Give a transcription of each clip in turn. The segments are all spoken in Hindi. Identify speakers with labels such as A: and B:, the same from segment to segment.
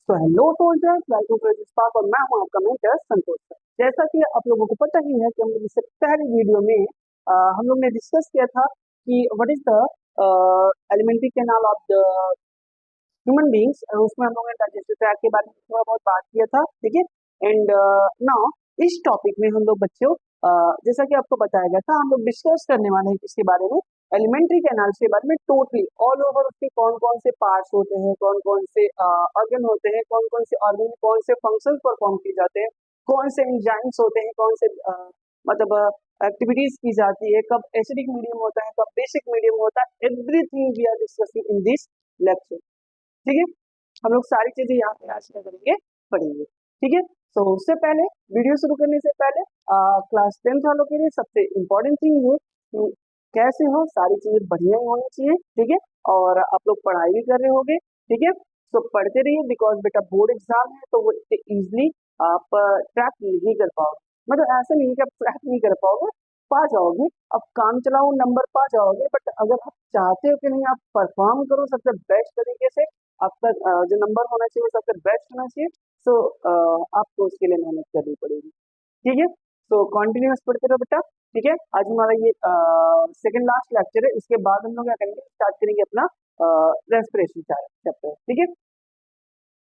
A: तो hello soldiers, welcome to Spark और मैं हूं आपका मेंटर संतोष सर। जैसा कि आप लोगों को पता ही है कि हम लोग इससे पहले वीडियो में हम लोग ने डिस्कस किया था कि what is the alimentary canal of the human beings, और उसमें हम लोगों ने डाइजेस्टिव ट्रैक्ट के बारे में थोड़ा बहुत बात किया था, ठीक है। एंड नाउ इस टॉपिक में हम लोग बच्चों जैसा कि आपको बताया गया था, हम लोग डिस्कस करने वाले हैं इसके बारे में, एलिमेंट्री कैनाल्स के बारे में टोटली ऑल ओवर, उसके कौन कौन से पार्ट्स होते हैं, कौन कौन से ऑर्गन होते हैं, कौन कौन से ऑर्गन में कौन से फंक्शंस परफॉर्म किए जाते हैं, कौन से एंजाइम्स होते हैं, कौन से मतलब एक्टिविटीज की जाती है, कब एसिडिक मीडियम होता है, कब बेसिक मीडियम होता है, everything we are discussing in this lecture, ठीक है। हम लोग सारी चीजें यहाँ पे आज क्या करेंगे, पढ़ेंगे, ठीक है। तो उससे पहले, वीडियो शुरू करने से पहले क्लास 10th वालों के लिए सबसे इम्पोर्टेंट थिंग ये कि कैसे हो, सारी चीजें बढ़िया ही होनी चाहिए, ठीक है। और आप लोग पढ़ाई भी कर रहे होंगे, ठीक है। तो पढ़ते रहिए, बिकॉज बेटा बोर्ड एग्जाम है तो वो इतने ईजिली आप ट्रैक नहीं कर पाओगे, मतलब ऐसा नहीं कि आप ट्रैक नहीं कर पाओगे, पा जाओगे, अब काम चलाओ नंबर पा जाओगे, बट अगर आप चाहते हो कि नहीं आप परफॉर्म करो सबसे बेस्ट तरीके से, आपका जो नंबर होना चाहिए सबसे बेस्ट होना चाहिए, सो आपको उसके लिए मेहनत करनी पड़ेगी, ठीक है। तो कंटिन्यूअस पढ़ते रहो बेटा, ठीक है। आज हमारा ये सेकंड लास्ट लेक्चर है, इसके बाद हम लोग क्या करेंगे, स्टार्ट करेंगे अपना रेस्पिरेशन चैप्टर, ठीक है।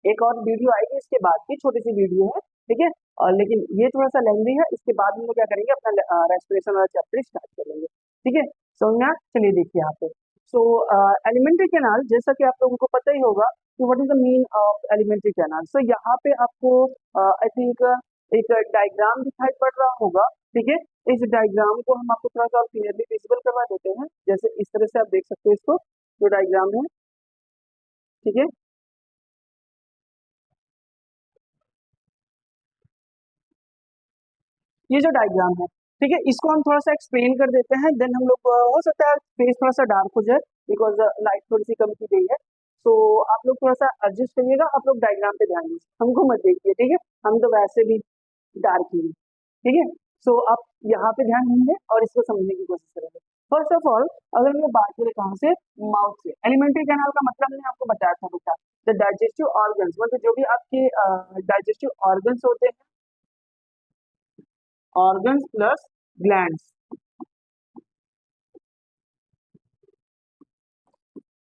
A: एक और वीडियो आएगी इसके बाद की, छोटी सी वीडियो है, ठीक है। और लेकिन ये थोड़ा सा लेंदी है, इसके बाद हम लोग क्या करेंगे, अपना रेस्पिरेशन वाला चैप्टर स्टार्ट करेंगे, ठीक है। सो चलिए देखिए यहाँ पे। सो एलिमेंट्री कैनाल, जैसा कि आप लोगों को पता ही होगा कि what is the mean of elementary canal. So यहाँ पे आपको आई थिंक एक डायग्राम दिखाई पड़ रहा होगा, ठीक है। इस डायग्राम को हम आपको थोड़ा सा क्लियरली विजिबल करवा देते हैं, जैसे इस तरह से आप देख सकते हो इसको, जो डायग्राम है, ठीक है। ये जो डायग्राम है, ठीक है, इसको हम थोड़ा सा एक्सप्लेन कर देते हैं, देन हम लोग हो सकता है फेस थोड़ा सा डार्क हो जाए बिकॉज लाइट थोड़ी सी कम की गई है, तो आप लोग थोड़ा सा एडजस्ट करिएगा, आप लोग डायग्राम पे ध्यान दीजिए, हमको मत देखिए, ठीक है। हम तो वैसे भी डार्क ही हैं, ठीक है। सो आप यहाँ पे ध्यान देंगे और इसको समझने की कोशिश करेंगे। फर्स्ट ऑफ ऑल, अगर हम लोग बात करें कहाँ से, माउथ से, एलिमेंट्री कैनाल का मतलब मैंने आपको बताया था बेटा, द डाइजेस्टिव ऑर्गन्स, मतलब जो भी आपके डाइजेस्टिव ऑर्गन्स होते हैं, ऑर्गन्स प्लस ग्लैंड्स,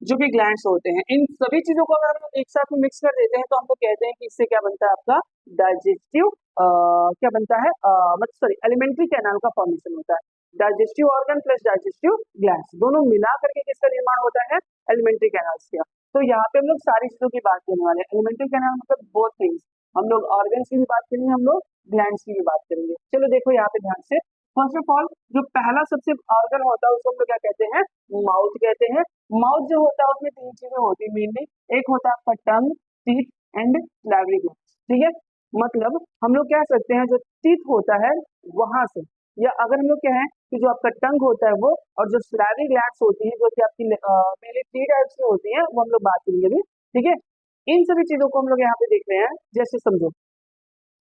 A: जो भी ग्लैंड्स होते हैं, इन सभी चीजों को अगर हम एक साथ में मिक्स कर देते हैं तो हम लोग कहते हैं कि इससे क्या बनता है, आपका डाइजेस्टिव क्या बनता है, मतलब सॉरी, एलिमेंट्री कैनाल का फॉर्मेशन होता है। Digestive organ plus digestive glands दोनों मिला करके किसका निर्माण होता है, एलिमेंट्री कैनाल्स का। तो यहाँ पे हम लोग सारी चीजों की बात करने वाले हैं, एलिमेंट्री कैनाल मतलब बोथ थिंग्स, हम लोग ऑर्गन्स की भी बात करेंगे, हम लोग ग्लैंड्स की भी बात करेंगे। चलो देखो यहाँ पे ध्यान से, फर्स्ट ऑफ ऑल जो पहला सबसे ऑर्गन होता है उसको हम लोग क्या कहते हैं, माउथ कहते हैं। माउथ जो होता है उसमें तीन चीजें होती है मेनली, एक होता है आपका टंग, टीथ एंड स्लाइवरी ग्लैंड, ठीक है। मतलब हम लोग कह सकते हैं जो टीथ होता है वहां से, या अगर हम लोग कहें कि जो आपका टंग होता है वो, और जो स्लाइवरी ग्लैंड्स होती है जो कि आपकी मेनली थ्री टाइप्स की होती है, वो हम लोग बात करेंगे अभी, ठीक है। इन सभी चीजों को हम लोग यहाँ पे देख रहे हैं, जैसे समझो,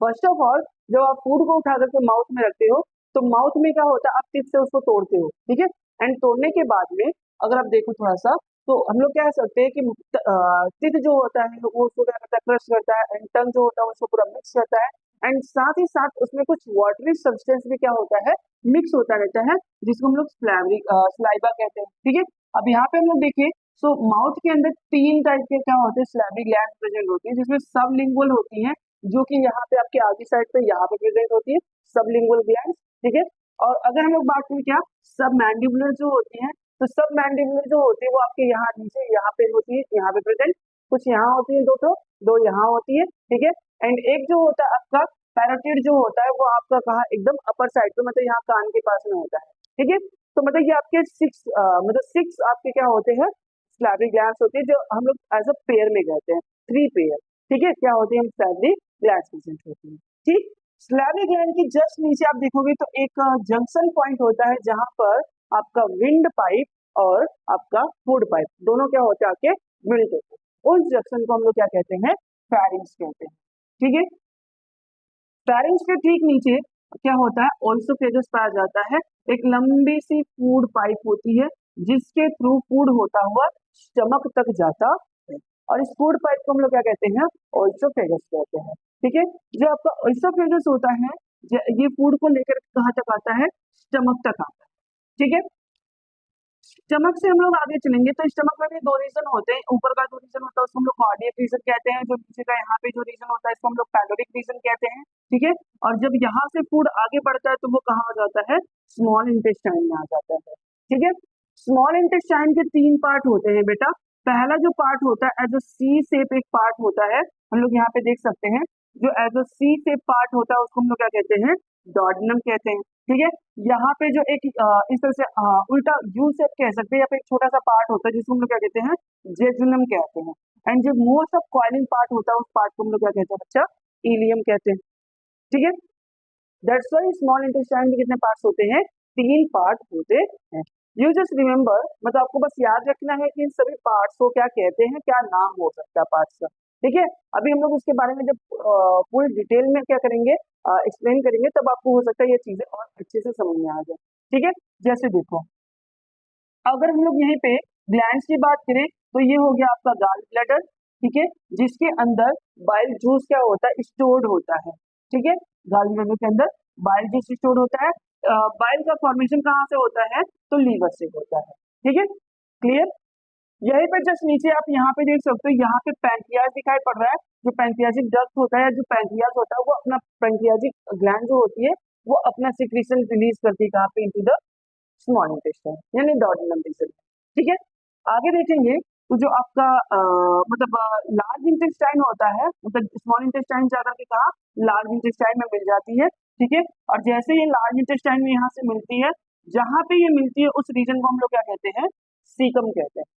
A: फर्स्ट ऑफ ऑल जब आप फूड को उठा करके माउथ में रखते हो तो माउथ में क्या होता है, आप टिप से उसको तोड़ते हो, ठीक है। एंड तोड़ने के बाद में अगर आप देखो थोड़ा सा, तो हम लोग कह सकते हैं कि टिप जो होता है वो उसको क्या करता है, क्रश करता है, एंड टंग जो होता है उसको पूरा मिक्स करता है, एंड साथ ही साथ उसमें कुछ वाटरी सब्सटेंस भी क्या होता है, मिक्स होता रहता है, जिसको हम लोग स्लाइवा कहते हैं, ठीक है। अब यहाँ पे हम लोग देखिए, सो माउथ के अंदर तीन टाइप के क्या होते हैं, स्लैबरी ग्लैंड प्रेजेंट होती है, जिसमें सबलिंगुअल होती हैं, जो कि यहाँ पे आपके आगे साइड पे यहाँ पे प्रेजेंट होती है, सबलिंगुअल ग्लैंड, ठीक है। और अगर हम लोग बात करें क्या, सब मैंडिबुलर जो होती है, तो सब मैंडिबुलर जो होती है वो आपके यहाँ नीचे यहाँ पे होती है, यहाँ पे प्रेजेंट, कुछ यहाँ होती है, दो यहाँ होती है, ठीक है। एंड एक जो होता है आपका पैरोटिड जो होता है, वो आपका कहा एकदम अपर साइड पे, मतलब यहाँ कान के पास में होता है, ठीक है। तो मतलब ये आपके सिक्स आपके क्या होते हैं, स्लैबरी ग्लैंड्स होती है, जो हम लोग एज अ पेयर में कहते हैं, थ्री पेयर, ठीक है, क्या होती है, हम स्लैबरी ग्लैंड्स प्रेजेंट होती है, ठीक। स्लैबरी ग्लैंड की जस्ट नीचे आप देखोगे तो एक जंक्शन पॉइंट होता है, जहां पर आपका विंड पाइप और आपका फूड पाइप दोनों क्या होते हैं, आपके मिलते हैं, उस जंक्शन को हम लोग क्या कहते हैं, फेरिंग्स कहते हैं, ठीक है। फेरिंग्स के ठीक नीचे क्या होता है, ओसोफेगस पाया जाता है, एक लंबी सी फूड पाइप होती है जिसके थ्रू फूड होता हुआ स्टमक तक जाता है, और इस फूड पाइप को हम लोग क्या कहते हैं, ओइसोफेगस कहते हैं। ठीक है, जो आपका ओइसोफेगस होता है ये फूड को लेकर कहाँ तक आता है, स्टमक तक आता है। ठीक है, स्टमक से हम लोग आगे चलेंगे तो स्टमक में भी दो रीजन होते हैं, ऊपर का जो रीजन होता है उसको हम लोग कार्डियक रीजन कहते हैं, जो नीचे का यहाँ पे जो रीजन होता है इसको हम लोग पैलोरिक रीजन कहते हैं। ठीक है, और जब यहाँ से फूड आगे बढ़ता है तो वो कहाँ आ जाता है, स्मॉल इंटेस्टाइन में आ जाता है। ठीक है, स्मॉल इंटेस्टाइन के तीन पार्ट होते हैं बेटा। पहला जो पार्ट होता है एज अ सी शेप एक पार्ट होता है, हम लोग यहाँ पे देख सकते हैं, जो as a C shape part होता है उसको हम लोग क्या कहते हैं, डॉर्डनम कहते हैं। ठीक है, यहाँ पे जो एक इस तरह से उल्टा यू शेप कह सकते हैं, या फिर एक छोटा सा पार्ट होता है जिसको हम लोग क्या कहते हैं, जेजुनम कहते हैं। एंड जो मोस्ट ऑफ कॉइलिंग पार्ट होता है उस पार्ट को हम लोग क्या कहते हैं बच्चा, इलियम कहते हैं। ठीक है, दैट्स व्हाई स्मॉल इंटेस्टाइन में कितने पार्ट्स होते हैं, तीन पार्ट होते हैं। यू जस्ट रिमेम्बर, मतलब आपको बस याद रखना है कि इन सभी पार्ट्स को क्या कहते हैं, क्या नाम हो सकता है पार्ट्स का। ठीक है, अभी हम लोग उसके बारे में जब पूरी डिटेल में क्या करेंगे, एक्सप्लेन करेंगे, तब आपको हो सकता है ये चीजें और अच्छे से समझ में आ जाए। ठीक है, जैसे देखो, अगर हम लोग यहीं पे ग्लैंड्स की बात करें तो ये हो गया आपका गाल ब्लैडर। ठीक है, जिसके अंदर बाइल जूस क्या होता है, स्टोर्ड होता है। ठीक है, गाल ब्लैडर के अंदर बाइल जूस स्टोर्ड होता है। बाइल का फॉर्मेशन कहाँ से होता है, तो लीवर से होता है। ठीक है, क्लियर। यहीं पे जस्ट नीचे आप यहाँ पे देख सकते हो, यहाँ पे पैंक्रियाज दिखाई पड़ रहा है। जो पैंक्रियाजिक डक्ट होता है, जो पैंक्रियाज होता है, वो अपना पैंक्रियाजिक ग्लैंड जो होती है वो अपना सिक्रीशन रिलीज करती है कहाँ पे, इनटू द स्मॉल इंटेस्टाइन यानी डॉर्डनम रीजन। ठीक है, आगे देखेंगे तो जो आपका मतलब लार्ज इंटेस्टाइन होता है, मतलब स्मॉल इंटेस्टाइन जाकर के कहा लार्ज इंटेस्टाइन में मिल जाती है। ठीक है, और जैसे ये लार्ज इंटेस्टाइन में यहाँ से मिलती है, जहां पे ये मिलती है उस रीजन को हम लोग क्या कहते हैं, सीकम कहते हैं।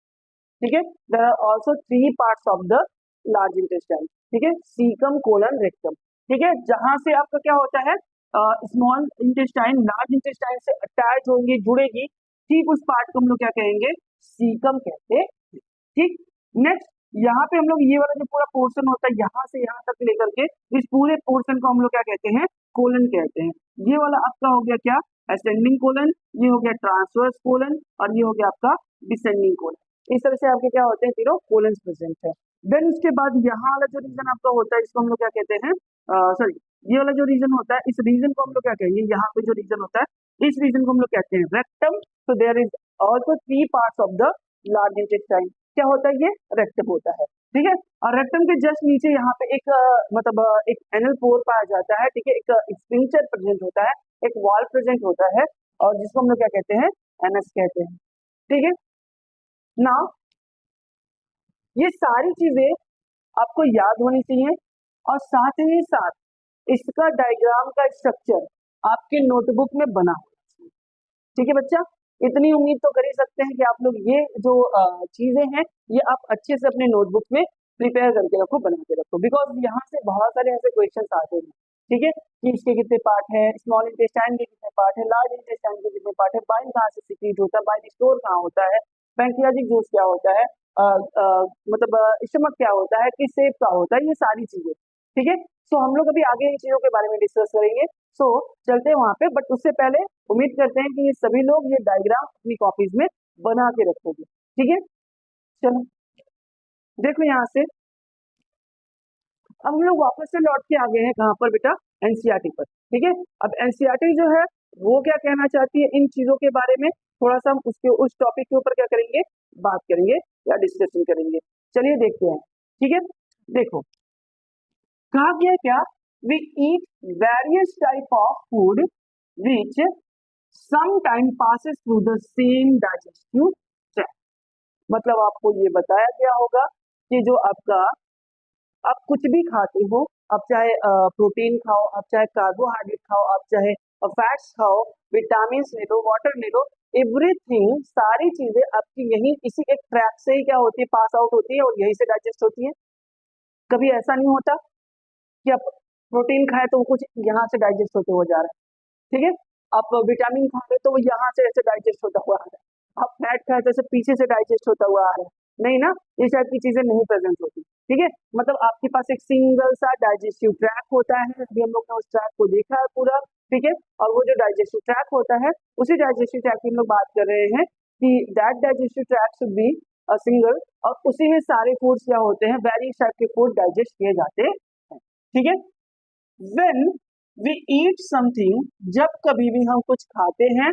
A: ठीक है, there are also three parts of the large intestine. ठीक है, सीकम कोलन रेक्टम। ठीक है, जहां से आपका क्या होता है, स्मॉल इंटेस्टाइन लार्ज इंटेस्टाइन से अटैच होंगी, जुड़ेगी, ठीक उस पार्ट को हम लोग क्या कहेंगे, सीकम कहते हैं। ठीक, नेक्स्ट यहाँ पे हम लोग ये वाला जो पूरा पोर्शन होता है यहाँ से यहाँ तक लेकर के इस पूरे पोर्शन को हम लोग क्या कहते हैं, कोलन कहते हैं। ये वाला आपका हो गया क्या, असेंडिंग कोलन, ये हो गया ट्रांसवर्स कोलन, और ये हो गया आपका डिसेंडिंग कोलन। इस तरह से आपके क्या होते हैं, तीनों कोलन प्रेजेंट है। देन उसके बाद यहाँ वाला जो रीजन आपका होता है इसको हम लोग क्या कहते हैं, सॉरी, ये वाला जो रीजन होता है इस रीजन को हम लोग क्या कहेंगे, यहाँ पे जो रीजन होता है इस रीजन को हम लोग कहते हैं rectum. So there is also three parts of the large intestine. क्या होता है, ये रेक्टम होता है। ठीक है, और रेक्टम के जस्ट नीचे यहाँ पे एक मतलब एक एनल पोर पाया जाता है। ठीक है, एक स्पिंचर प्रेजेंट होता है, एक वॉल प्रेजेंट होता है, और जिसको हम लोग क्या कहते हैं, एनस कहते हैं। ठीक है, नाउ ये सारी चीजें आपको याद होनी चाहिए, और साथ ही साथ इसका डायग्राम का स्ट्रक्चर आपके नोटबुक में बना होना चाहिए। ठीक है बच्चा, इतनी उम्मीद तो कर ही सकते हैं कि आप लोग ये जो चीजें हैं ये आप अच्छे से अपने नोटबुक में प्रिपेयर करके रखो, बना के रखो, बिकॉज यहाँ से बहुत सारे ऐसे क्वेश्चन आते हैं। ठीक है, कि इसके कितने पार्ट है, स्मॉल इंटेस्टाइन के कितने पार्ट है, लार्ज इंटेस्टाइन के कितने पार्ट है, बाइल कहाँ से सिक्रीट होता है, बाइल स्टोर कहाँ होता है, पैंक्रियाटिक जूस क्या होता है, मतलब स्टमक क्या होता है, किस शेप का होता है, ये सारी चीजें। ठीक है, सो हम लोग अभी आगे इन चीजों के बारे में डिस्कस करेंगे। सो चलते हैं वहां पे, बट उससे पहले उम्मीद करते हैं कि ये सभी लोग ये डायग्राम अपनी कॉपीज में बना के रखोगे। ठीक है, चलो देखो यहाँ से अब हम लोग वापस से लौट के आ गए हैं कहाँ पर बेटा, एनसीईआरटी पर। ठीक है, अब एनसीईआरटी जो है वो क्या कहना चाहती है इन चीजों के बारे में, थोड़ा सा हम उसके उस टॉपिक के ऊपर क्या करेंगे, बात करेंगे या डिस्कशन करेंगे। चलिए देखते हैं। ठीक है, देखो कहा गया क्या, we eat various type of food which some time passes through the same digestive tract. मतलब आपको ये बताया गया होगा कि जो आपका आप कुछ भी खाते हो, आप चाहे प्रोटीन खाओ, आप चाहे कार्बोहाइड्रेट खाओ, आप चाहे फैट्स खाओ, विटामिन ले लो, वाटर ले लो, एवरीथिंग सारी चीजें आपकी यही इसी एक ट्रैक से ही क्या होती है, पास आउट होती है और यही से डाइजेस्ट होती है। कभी ऐसा नहीं होता कि आप प्रोटीन खाए तो वो कुछ यहाँ से डाइजेस्ट होते हुए जा रहा है। ठीक है, आप विटामिन खा रहे तो वो यहाँ से ऐसे डाइजेस्ट होता हुआ आ रहा है, आप फैट खाए तो ऐसे पीछे से डाइजेस्ट होता हुआ आ रहा है, नहीं ना, इस टाइप की चीजें नहीं प्रेजेंट होती। ठीक है, मतलब आपके पास एक सिंगल सा डाइजेस्टिव ट्रैक होता है, अभी हम लोग ने उस ट्रैक को देखा है पूरा। ठीक है, और वो जो डाइजेस्टिव ट्रैक होता है उसी डाइजेस्टिव ट्रैक की हम लोग बात कर रहे हैं कि that digestive track should be single, और उसी में सारे फूड्स क्या होते हैं, वेरियस टाइप के फूड डाइजेस्ट किए जाते हैं, ठीक है। व्हेन वी ईट समथिंग, जब कभी भी हम कुछ खाते हैं,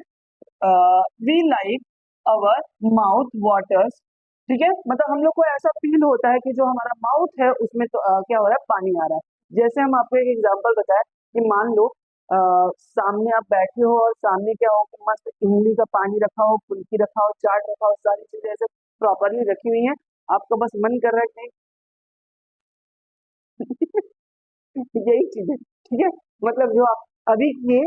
A: we like our mouth waters, ठीक है, मतलब हम लोग को ऐसा फील होता है कि जो हमारा माउथ है उसमें तो क्या हो रहा है, पानी आ रहा है। जैसे हम आपको एक एग्जांपल बताएं कि मान लो सामने आप बैठे हो और सामने क्या हो कि मस्त इमली का पानी रखा हो, फुल्की रखा हो, चाट रखा हो, सारी चीजें ऐसे प्रॉपरली रखी हुई हैं, आपको बस मन कर रहा है कि यही चीज है, ठीक है, मतलब जो आप अभी ये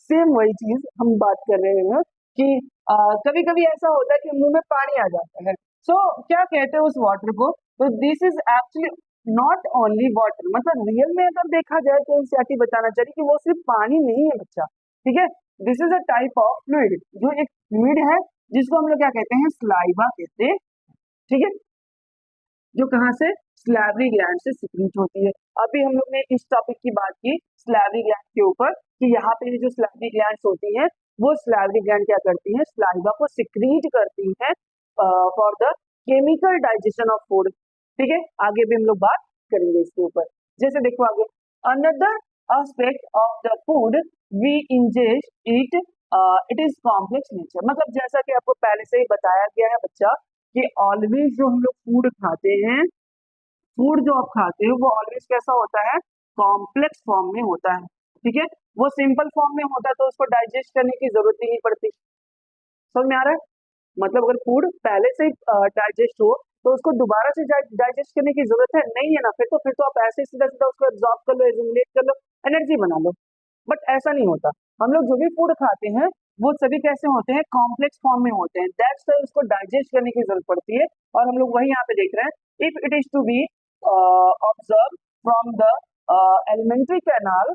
A: सेम वही चीज हम बात कर रहे हैं कि कभी कभी ऐसा होता है कि मुंह में पानी आ जाता है। सो क्या कहते हैं उस वाटर को, तो this is actually not only water, मतलब रियल में अगर देखा जाए तो एनसीईआरटी बताना चाहिए कि वो सिर्फ पानी नहीं है बच्चा, ठीक है। This is a type of fluid, जो एक फ्लूइड है जिसको हम लोग क्या कहते हैं, स्लाइवा कहते हैं, ठीक है, जो कहाँ से, स्लैवरी ग्लैंड से सिक्रीट होती है। अभी हम लोग ने इस टॉपिक की बात की स्लैवरी ग्लैंड के ऊपर कि यहाँ पे जो स्लैवरी ग्लैंड्स होती हैं वो स्लैवरी ग्लैंड क्या करती हैं, स्लाइवा को सिक्रीट करती हैं for the chemical digestion of food, ठीक है। आगे भी हम लोग बात करेंगे इसके ऊपर। जैसे देखो आगे, another aspect of the food we ingest it, it is complex nature, मतलब जैसा कि आपको पहले से ही बताया गया है बच्चा कि ऑलवेज जो हम लोग फूड खाते हैं, फूड जो आप खाते हो वो ऑलवेज कैसा होता है, कॉम्प्लेक्स फॉर्म में होता है, ठीक है। वो सिंपल फॉर्म में होता है तो उसको डाइजेस्ट करने की जरूरत ही नहीं पड़ती, समझ में आ रहा है, मतलब अगर फूड पहले से डाइजेस्ट हो तो उसको दोबारा से डाइजेस्ट करने की जरूरत है नहीं है ना, फिर तो आप ऐसे सीधा सीधा उसको एब्जॉर्ब कर लो, एसिमिलेट कर लो, एनर्जी बना लो, बट ऐसा नहीं होता। हम लोग जो भी फूड खाते हैं वो सभी कैसे होते हैं, कॉम्प्लेक्स फॉर्म में होते हैं, दैट्स वाई उसको डाइजेस्ट करने की जरूरत पड़ती है। और हम लोग वही यहाँ पे देख रहे हैं, if it is to be observe from the alimentary canal,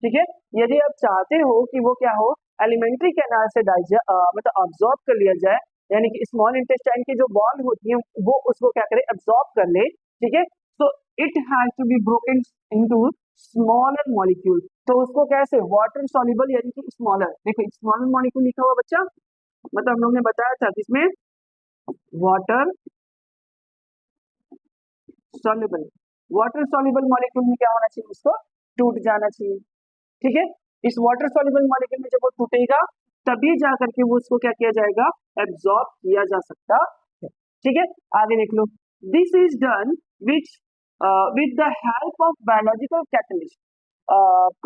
A: ठीक है, यदि आप चाहते हो कि वो क्या हो, एलिमेंट्री कैनाल से मतलब ऑब्जॉर्ब कर लिया जाए, यानी कि स्मॉल इंटेस्टाइन की जो वॉल होती है वो उसको क्या करे, एब्जॉर्ब कर ले, ठीक है। So it has to be broken into smaller molecule, तो उसको कैसे, वाटर सॉल्युबल यानी कि स्मॉलर, देखो स्मॉलर मॉलिक्यूल लिखा हुआ बच्चा, मतलब हम लोग ने बताया था किसमें, water soluble, water soluble molecule में क्या होना चाहिए, उसको टूट जाना चाहिए, ठीक है। इस वाटर सॉल्युबल मॉलिक्यूल में जब वो टूटेगा तभी जा करके वो उसको क्या किया जाएगा, एब्जॉर्ब किया जा सकता है, ठीक है। आगे देख लो, this is done which with the help of biological catalyst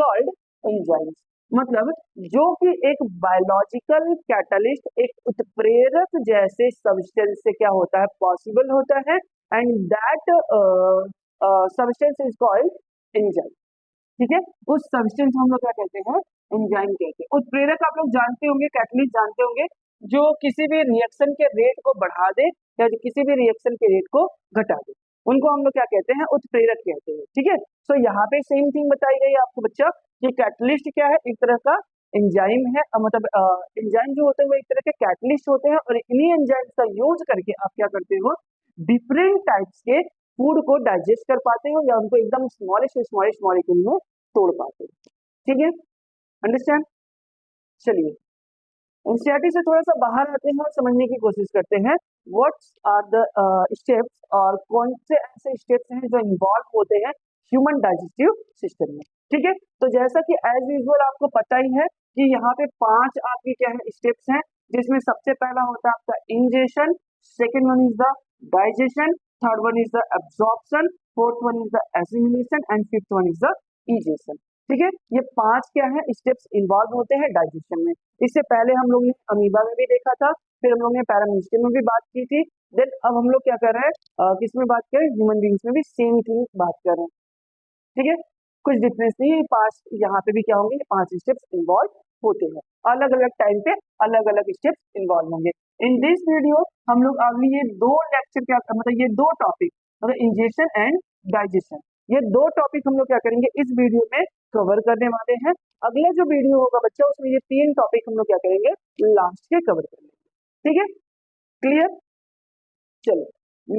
A: called enzymes, मतलब जो कि एक बायोलॉजिकल कैटलिस्ट, एक उत्प्रेरक जैसे सब्सटेंस से क्या होता है, पॉसिबल होता है, and that substance is called enzyme, ठीक है। उस सब्सटेंस हम लोग क्या कहते हैं, एंजाइम कहते हैं। उत्प्रेरक आप लोग जानते होंगे, कैटलिस्ट जानते होंगे, जो किसी भी रिएक्शन के रेट को बढ़ा दे या जो किसी भी रिएक्शन के रेट को घटा दे, उनको हम लोग क्या कहते हैं, उत्प्रेरक कहते हैं, ठीक है। सो यहाँ पे सेम थिंग बताई गई आपको बच्चा, कि कैटलिस्ट क्या है, एक तरह का एंजाइम है, मतलब एंजाइम जो होते हैं वो एक तरह के कैटलिस्ट होते हैं, और इन्हीं एंजाइम का यूज करके आप क्या करते हो, डिफरेंट टाइप्स के फूड को डाइजेस्ट कर पाते हो या उनको एकदम स्मॉलेस्ट स्मॉलेस्ट मॉलिक्यूल में तोड़ पाते हो, ठीक है, अंडरस्टैंड। चलिए एनसीईआरटी से थोड़ा सा बाहर आते हैं और समझने की कोशिश करते हैं, व्हाट्स आर द स्टेप्स, और कौन से ऐसे स्टेप्स हैं जो इन्वॉल्व होते हैं ह्यूमन डाइजेस्टिव सिस्टम में, ठीक है। तो जैसा कि एज यूजुअल आपको पता ही है कि यहाँ पे 5 आपके क्या है, स्टेप्स हैं, जिसमें सबसे पहला होता है आपका ingestion, second one is the digestion, third one is the absorption, fourth one is the assimilation, and fifth one is the egestion, ठीक है। ये 5 क्या है, स्टेप्स इन्वॉल्व होते हैं डाइजेशन में। इससे पहले हम लोग ने अमीबा में भी देखा था, फिर हम लोग ने पैरामीशियम में भी बात की थी, देन अब हम लोग क्या कर रहे हैं, किसमें बात करें, ह्यूमन बींग्स में भी सेम थिंग बात कर रहे हैं, ठीक है। कुछ डिफरेंस नहीं है, 5 यहाँ पे भी क्या होंगे, 5 स्टेप्स इन्वॉल्व होते हैं, अलग अलग टाइम पे अलग अलग स्टेप्स इन्वॉल्व होंगे। इन दिस वीडियो हम लोग अगली ये 2 लेक्चर क्या, मतलब ये 2 टॉपिक, मतलब इंजेशन एंड डाइजेशन, ये 2 टॉपिक हम लोग क्या करेंगे इस वीडियो में कवर करने वाले हैं। अगला जो वीडियो होगा बच्चा उसमें ये 3 टॉपिक हम लोग क्या करेंगे, लास्ट के कवर करेंगे, ठीक है, क्लियर। चलो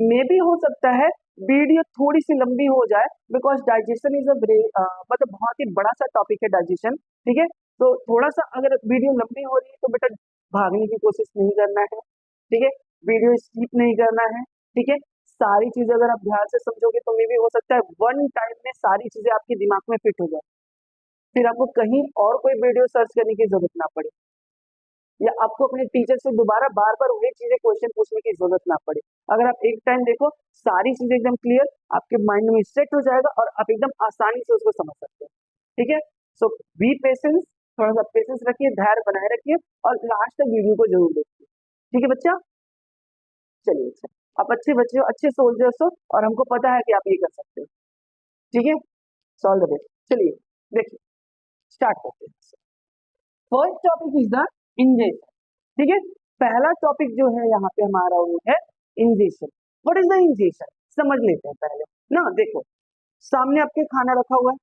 A: मे भी हो सकता है वीडियो थोड़ी सी लंबी हो जाए, बिकॉज डाइजेशन इज अ मतलब बहुत ही बड़ा सा टॉपिक है डाइजेशन, ठीक है। तो थोड़ा सा अगर वीडियो लंबी हो रही है तो बेटा भागने की कोशिश नहीं करना है, ठीक है, वीडियो स्किप नहीं करना है, ठीक है। सारी चीजें अगर आप ध्यान से समझोगे तो मे भी हो सकता है वन टाइम में सारी चीजें आपके दिमाग में फिट हो जाए, फिर आपको कहीं और कोई वीडियो सर्च करने की जरूरत ना पड़े, या आपको अपने टीचर से दोबारा बार बार वही चीजें क्वेश्चन पूछने की जरूरत ना पड़े। अगर आप एक टाइम देखो, सारी चीजें एकदम क्लियर आपके माइंड में सेट हो जाएगा और आप एकदम आसानी से उसको समझ सकते हैं, ठीक है। सो बी पेशेंस, थोड़ा सा पेशेंस रखिए, धैर्य बनाए रखिए और लास्ट तक वीडियो को जरूर देखिए, ठीक है बच्चा। चलिए अच्छा, आप अच्छे बच्चे हो, अच्छे सोल्जर्स हो और हमको पता है कि आप ये कर सकते हो, ठीक है। Solve the best. चलिए देखिए, स्टार्ट करते हैं। First topic is the injection, ठीक है। पहला टॉपिक जो है यहाँ पे हमारा वो है injection. What is the injection, समझ लेते हैं पहले ना। देखो, सामने आपके खाना रखा हुआ है,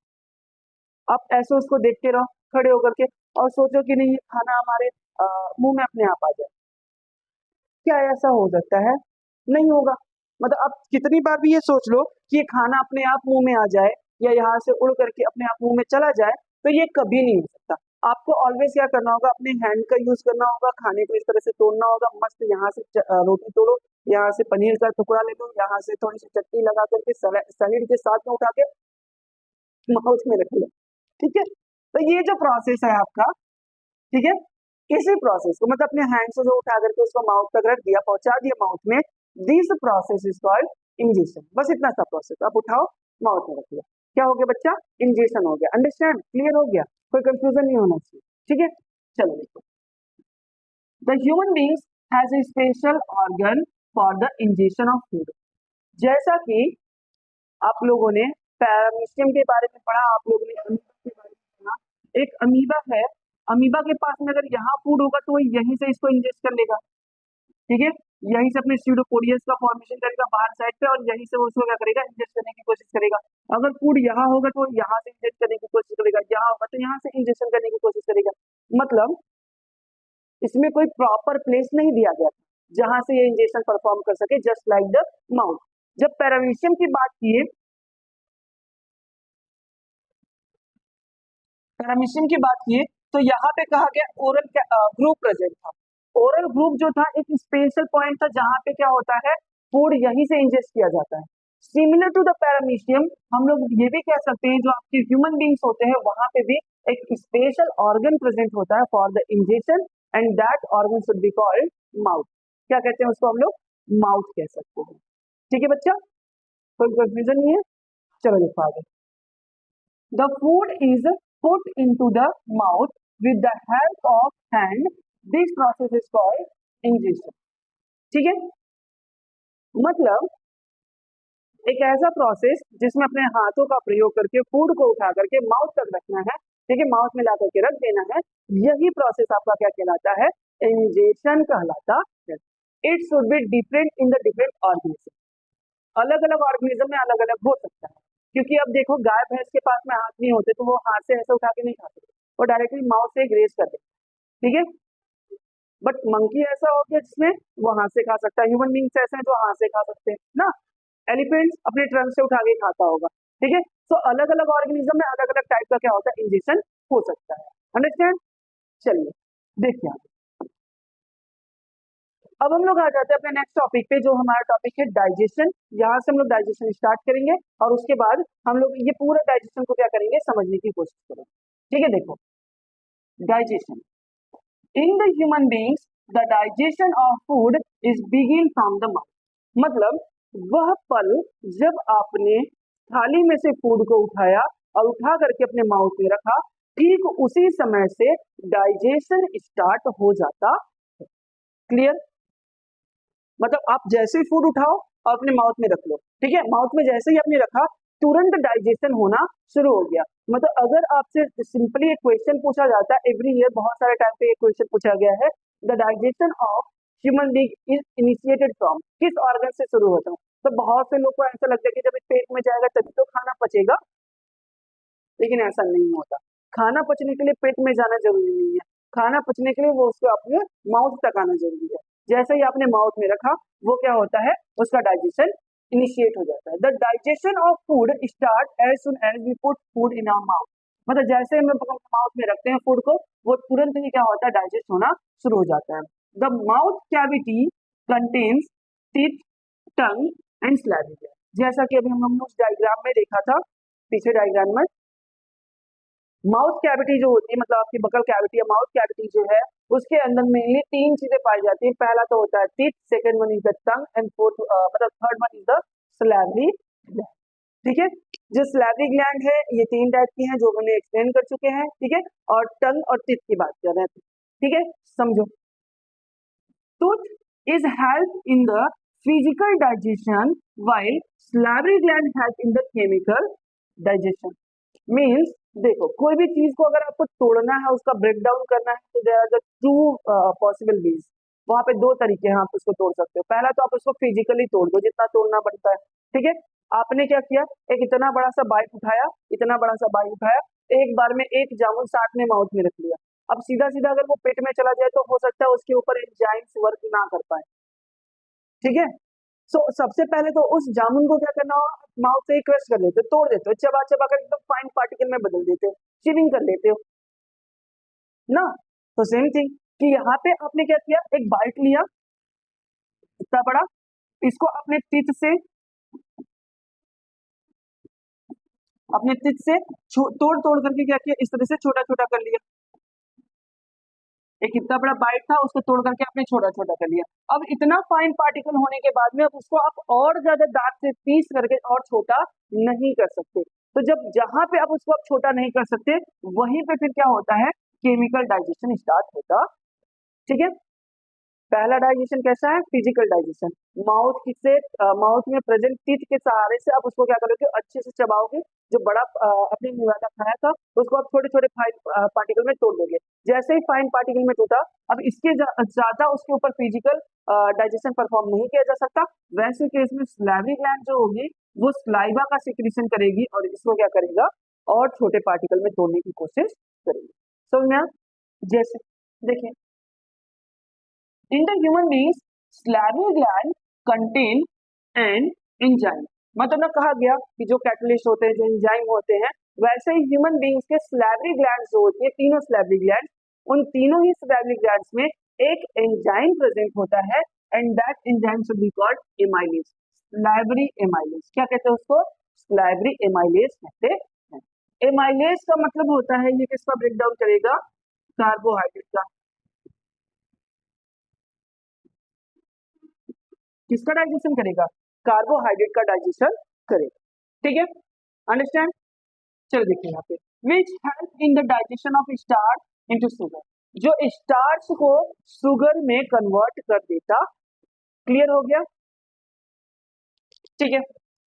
A: आप ऐसे उसको देखते रहो खड़े होकर के और सोचो कि नहीं ये खाना हमारे मुंह में अपने आप आ जाए। क्या ऐसा हो सकता है? नहीं होगा। मतलब आप कितनी बार भी ये सोच लो कि ये खाना अपने आप मुंह में आ जाए या यहाँ से उड़ करके अपने आप मुंह में चला जाए, तो ये कभी नहीं हो सकता। आपको ऑलवेज क्या करना होगा, अपने हैंड का यूज करना होगा, खाने को इस तरह से तोड़ना होगा, मस्त यहाँ से रोटी तोड़ो, यहाँ से पनीर का टुकड़ा ले लो, यहाँ से थोड़ी सी चटनी लगा करके सैलेड के साथ में उठा के माउथ में रख लो, ठीक है। तो ये जो प्रोसेस है आपका, ठीक है, इसी प्रोसेस को मतलब अपने हैंड से जो उठा करके उसको माउथ तक रख दिया, पहुंचा दिया माउथ में, this process is called injection. बस इतना सा प्रोसेस, आप उठाओ माउथ में रख दिया, क्या हो गया बच्चा? इंजेक्शन हो गया। अंडरस्टैंड? क्लियर हो गया? कोई कंफ्यूजन नहीं होना चाहिए, ठीक है। चलो देखो, the human beings has a special organ for the injection of food. जैसा कि आप लोगों ने पैरामीशियम के बारे में पढ़ा, आप लोगों ने अमीबा के बारे में पढ़ा। एक अमीबा है, अमीबा के पास में अगर यहाँ फूड होगा तो वो यहीं से इसको इंजेस्ट कर लेगा, ठीक है। यहीं से अपने स्यूडोपोडियस का फॉर्मेशन करेगा बाहर साइड पे और यहीं से वो उसको क्या करेगा, इंजेस्ट करने की कोशिश करेगा। अगर फूड यहाँ होगा तो यहाँ से इंजेस्ट करने की कोशिश करेगा, यहाँ होगा तो यहाँ से इंजेक्शन करने की कोशिश करेगा। मतलब इसमें कोई प्रॉपर प्लेस नहीं दिया गया जहां से ये इंजेक्शन परफॉर्म कर सके, जस्ट लाइक द माउथ। जब पैरामीशियम की बात की, पैरामीशियम की बात की तो यहाँ पे कहा गया ओरल ग्रुप प्रेजेंट था। ओरल ग्रुप जो था एक स्पेशल पॉइंट था जहां पे क्या होता है, फूड यहीं से इंजेस्ट किया जाता है। सिमिलर टू द पैरामीशियम, हम लोग ये भी कह सकते हैं जो आपके ह्यूमन बींग्स होते हैं वहां पे भी एक स्पेशल ऑर्गन प्रेजेंट होता है for the injection, and that organ should be called mouth. क्या कहते हैं उसको हम लोग? माउथ कह सकते हैं, ठीक है बच्चा, कोई कंफ्यूजन नहीं है। चलो देखो आगे, the food is put into the mouth with the help of hand. This process is called ingestion. ठीक है, मतलब एक ऐसा प्रोसेस जिसमें अपने हाथों का प्रयोग करके फूड को उठा करके माउथ तक रखना है, ठीक है, माउथ में ला करके रख देना है। यही प्रोसेस आपका क्या कहलाता है? इंजेक्शन कहलाता है। It should be different in the different organism. अलग अलग ऑर्गेनिज्म में अलग अलग हो सकता है, क्योंकि अब देखो गाय भैंस के पास में हाथ नहीं होते तो वो हाथ से ऐसे उठा के नहीं खाते, वो डायरेक्टली माउथ से ग्रेज करते, ठीक है। बट मंकी ऐसा हो गया जिसमें वो हाथ से खा सकता है, ह्यूमन बींग्स ऐसे हैं जो हाथ से खा सकते हैं ना, एलिफेंट्स अपने ट्रंक से उठा के खाता होगा, ठीक है। तो अलग अलग ऑर्गेनिज्म में अलग अलग टाइप का क्या होता है, इंजेक्शन हो सकता है। अंडरस्टैंड? चलिए देखिए, अब हम लोग आ जाते हैं अपने नेक्स्ट टॉपिक पे, जो हमारा टॉपिक है डाइजेशन। यहाँ से हम लोग डाइजेशन स्टार्ट करेंगे और उसके बाद हम लोग ये पूरा डाइजेशन को क्या करेंगे, समझने की कोशिश करेंगे, ठीक है। देखो, digestion in the human beings, the digestion of food is begin from the mouth. मतलब वह पल जब आपने थाली में से फूड को उठाया और उठा करके अपने माउथ में रखा, ठीक उसी समय से डाइजेशन स्टार्ट हो जाता है। क्लियर? मतलब आप जैसे ही फूड उठाओ और अपने माउथ में रख लो, ठीक है, माउथ में जैसे ही आपने रखा तुरंत डाइजेशन होना शुरू हो गया। मतलब अगर आपसे सिंपली एक क्वेश्चन पूछा जाता है एवरी ईयर, बहुत सारे टाइम पे एक क्वेश्चन पूछा गया है, the digestion of human being is initiated from, किस ऑर्गन से शुरू होता है? तो बहुत से लोग को ऐसा लगता है कि जब पेट में जाएगा तभी तो खाना पचेगा, लेकिन ऐसा नहीं होता। खाना पचने के लिए पेट में जाना जरूरी नहीं है, खाना पचने के लिए वो उसको अपने माउथ तक आना जरूरी है। जैसे ही आपने माउथ में रखा वो क्या होता है, उसका डाइजेशन इनिशिएट हो जाता है। The digestion of food start as soon as we put food in our mouth. मतलब जैसे हम माउथ में रखते हैं फूड को, वो तुरंत ही क्या होता है, डाइजेस्ट होना शुरू हो जाता है। The mouth cavity contains teeth, tongue and salivary gland. जैसा कि अभी हम लोग ने उस डायग्राम में देखा था, पीछे डायग्राम में माउथ कैविटी जो होती है, मतलब आपकी बकल कैविटी या माउथ कैविटी जो है, उसके अंदर मेनली तीन चीजें पाई जाती है। पहला तो होता है teeth, second one is the tongue and fourth मतलब third one is the salivary gland. ठीक है, जो स्लैवरी ग्लैंड है ये तीन टाइप की हैं जो मैंने एक्सप्लेन कर चुके हैं। ठीक है, और टंग और टीथ की बात कर रहे हैं। ठीक है, समझो। Tooth is help in the physical digestion while salivary gland help in the chemical digestion। Means देखो, कोई भी चीज को अगर आपको तोड़ना है, उसका ब्रेक डाउन करना है, तो there are the two possible ways. वहां पे दो तरीके हैं, आप उसको तोड़ सकते हो। पहला तो आप उसको फिजिकली तोड़ दो, जितना तोड़ना बनता है। ठीक है, आपने क्या किया, एक इतना बड़ा सा बाइट उठाया, इतना बड़ा सा बाइट उठाया, एक बार में एक जामुन साथ में माउथ में रख लिया। अब सीधा सीधा अगर वो पेट में चला जाए तो हो सकता है उसके ऊपर एंजाइम्स वर्क ना कर पाए। ठीक है, सो सबसे पहले तो उस जामुन को क्या करना हो, माउथ से ही क्रश कर लेते हो, तोड़ देते हो, चबा चबा कर एकदम फाइन पार्टिकल में बदल देते हो, चिविंग कर लेते हो ना। तो सेम थिंग कि यहाँ पे आपने क्या किया, एक बाइट लिया इतना बड़ा, इसको अपने टीथ से तोड़ तोड़ करके क्या किया, इस तरह से छोटा छोटा कर लिया। एक इतना बड़ा बाइट था, उसको तोड़ करके आपने छोटा छोटा कर लिया। अब इतना फाइन पार्टिकल होने के बाद में अब उसको आप और ज्यादा दांत से पीस करके और छोटा नहीं कर सकते। तो जब जहां पे आप उसको आप छोटा नहीं कर सकते, वहीं पे फिर क्या होता है, केमिकल डाइजेशन स्टार्ट होता। ठीक है, पहला डाइजेशन कैसा है, फिजिकल डाइजेशन। माउथ में प्रेजेंट टीथ के सहारे से आप उसको क्या करोगे, अच्छे से चबाओगे। जो बड़ा अपने निवाला खाया था, उसको आप छोटे छोटे फाइन पार्टिकल में तोड़ दोगे। जैसे ही फाइन पार्टिकल में टूटा, अब इसके ज्यादा उसके ऊपर फिजिकल डाइजेशन परफॉर्म नहीं किया जा सकता। वैसे केस में स्लाइवरी ग्लैंड जो होगी, वो स्लाइवा का सिक्रीशन करेगी और इसको क्या करेगा, और छोटे पार्टिकल में तोड़ने की कोशिश करेगी। समझ में आया? जैसे देखिए, in the human beings salivary gland contain an enzyme। मतलब ना कहा गया कि जो कैटलिस्ट होते हैं, जो एंजाइम होते हैं, वैसे ही ह्यूमन बींग्स के स्लैवरी ग्लैंड्स जो होती है, तीनों स्लैवरी ग्लैंड्स, उन तीनों ही स्लैवरी ग्लैंड्स में एक एंजाइम प्रेजेंट होता है and that enzyme should be called amylase. Salivary amylase क्या कहते हैं उसको, स्लैवरी एमाइलेज कहते हैं। एमाइलेज का मतलब होता है, ये किसका ब्रेक डाउन करेगा, कार्बोहाइड्रेट का। किसका डाइजेशन करेगा, कार्बोहाइड्रेट का डाइजेशन करेगा। ठीक है, अंडरस्टैंड। चलो देखिए यहाँ पे, which help in the digestion of starch into sugar, जो स्टार्च को शुगर में कन्वर्ट कर देता। क्लियर हो गया? ठीक है,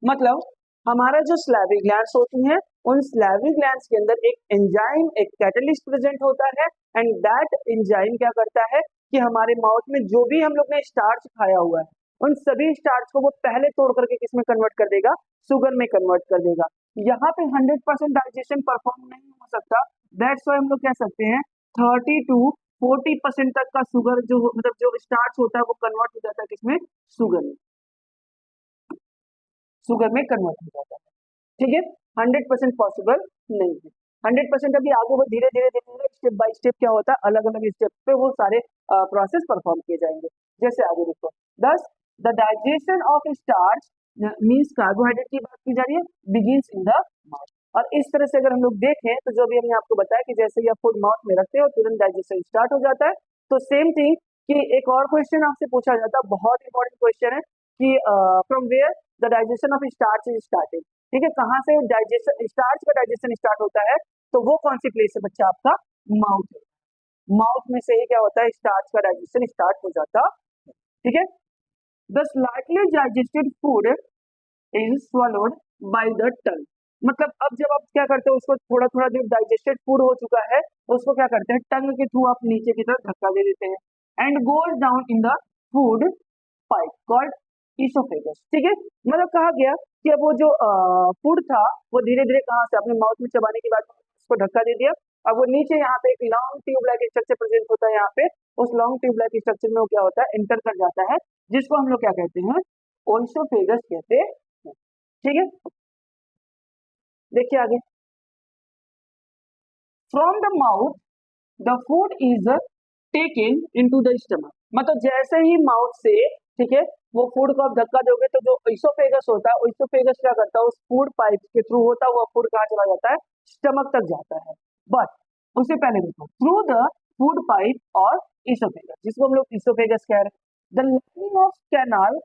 A: मतलब हमारा जो स्लैवरी ग्लैंड्स होती हैं, उन स्लैवरी ग्लैंड्स के अंदर एक एंजाइम, एक कैटलिस्ट प्रेजेंट होता है एंड दैट एंजाइम क्या करता है कि हमारे माउथ में जो भी हम लोग ने स्टार्च खाया हुआ है, उन सभी स्टार्च को वो पहले तोड़ करके किसमें कन्वर्ट कर देगा, शुगर में कन्वर्ट कर देगा। यहाँ पे 100% डाइजेशन परफॉर्म नहीं हो सकता, दैट्स व्हाई हम लोग कह सकते हैं 30 to 40% तक का शुगर जो मतलब जो स्टार्च होता है वो कन्वर्ट हो जाता है किसमें, शुगर में, शुगर में कन्वर्ट हो जाता है। ठीक है, 100% पॉसिबल नहीं है। 100% अभी आगे वो धीरे धीरे धीरे धीरे स्टेप बाय स्टेप क्या होता है, अलग अलग स्टेप पे वो सारे प्रोसेस परफॉर्म किए जाएंगे। जैसे आगे देखो, दस the digestion of starch means carbohydrate की बात की जा रही है, बिगिंस इन द माउथ। और इस तरह से अगर हम लोग देखें तो जो भी हमने आपको बताया कि जैसे ही आप फूड माउथ में रखते हो तुरंत डाइजेशन स्टार्ट हो जाता है। तो सेम थिंग कि एक और क्वेश्चन आपसे पूछा जाता है, बहुत इंपॉर्टेंट क्वेश्चन है कि from where the digestion of starch is started. ठीक है, कहाँ से डाइजेशन, स्टार्च का डाइजेशन स्टार्ट होता है, तो वो कौन सी प्लेस है बच्चा, आपका माउथ है। माउथ में से ही क्या होता है, स्टार्च का डाइजेशन स्टार्ट हो जाता है। ठीक है, the slightly digested food is swallowed by the tongue। मतलब अब जब आप क्या करते हो, उसको थोड़ा थोड़ा जो डाइजेस्टेड फूड हो चुका है, उसको क्या करते हैं, टंग के थ्रू आप नीचे की तरफ धक्का दे देते हैं and goes down in the food pipe called oesophagus. ठीक है, मतलब कहा गया कि अब वो जो फूड था वो धीरे धीरे कहाँ से अपने माउथ में चबाने के बाद उसको धक्का दे दिया। अब वो नीचे यहाँ पे एक long tube like structure present होता है, यहाँ पे उस लॉन्ग ट्यूब लाइक स्ट्रक्चर में वो क्या होता है, एंटर कर जाता है, जिसको हम लोग क्या कहते हैं, ओइसोफेगस कहते हैं। ठीक है, देखिए आगे, from the mouth the food is taken into the stomach. मतलब जैसे ही माउथ से, ठीक है, वो फूड को आप धक्का दोगे तो जो इसोफेगस होता है, इसोफेगस क्या करता है, उस फूड पाइप के थ्रू होता हुआ फूड कहाँ चला जाता है, स्टमक तक जाता है। बट उससे पहले देखो, थ्रू द फूड पाइप और इसोफेगस, जिसको हम लोग इसोफेगस कह रहे हैं, the lining of canal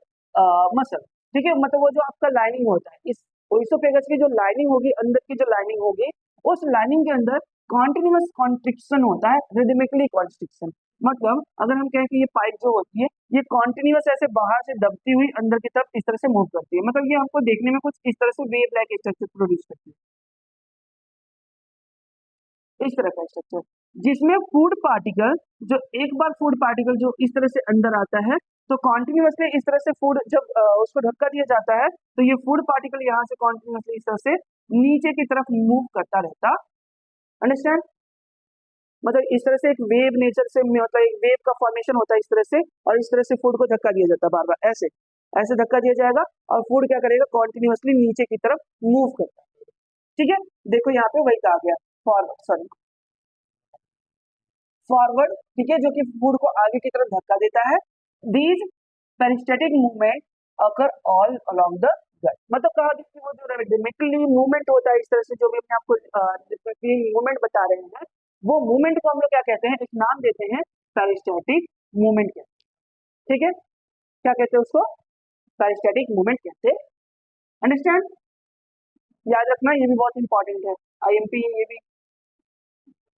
A: muscle, ठीक है, मतलब वो जो आपका लाइनिंग होता है, इस इसोफेगस की जो लाइनिंग होगी, अंदर की जो लाइनिंग होगी, उस लाइनिंग के अंदर कॉन्टिन्यूअस कॉन्ट्रिक्शन होता है, रिदमिकली कॉन्ट्रिक्शन। मतलब अगर हम कहें कि ये पाइप जो होती है, ये कॉन्टिन्यूअस ऐसे बाहर से दबती हुई अंदर की तरफ इस तरह से मूव करती है, मतलब ये हमको देखने में कुछ इस तरह से वेव लाइक स्ट्रक्चर प्रोड्यूस करती है, इस तरह का स्ट्रक्चर, जिसमें फूड पार्टिकल, जो एक बार फूड पार्टिकल जो इस तरह से अंदर आता है, तो कॉन्टिन्यूअसली इस तरह से फूड जब उसको धक्का दिया जाता है, तो ये फूड पार्टिकल यहाँ से कॉन्टिन्यूअसली इस तरह से नीचे की तरफ मूव करता रहता। अंडरस्टैंड? मतलब इस तरह से एक वेव नेचर से, मतलब एक वेव का फॉर्मेशन होता है इस तरह से, और इस तरह से फूड को धक्का दिया जाता है बार बार, ऐसे ऐसे धक्का दिया जाएगा, और फूड क्या करेगा, कॉन्टिन्यूअसली नीचे की तरफ मूव करता है। ठीक है, देखो यहाँ पे वही कहा गया, फॉरवर्ड, सॉरी, फॉरवर्ड, ठीक है, जो कि फूड को आगे की तरफ धक्का देता है। These peristaltic movement occur all along the gut, मतलब कहा गया कि वो जो रिदमिकली मूवमेंट होता है इस तरह से, जो भी हमने आपको मूवमेंट बता रहे हैं, वो मूवमेंट को हम लोग क्या कहते हैं, एक नाम देते हैं, पेरिस्टेटिक मूवमेंट कहते हैं। ठीक है, क्या कहते हैं उसको, पेरिस्टेटिक मूवमेंट कहते हैं। अंडरस्टैंड? याद रखना, ये भी बहुत इंपॉर्टेंट है, आईएमपी, ये भी।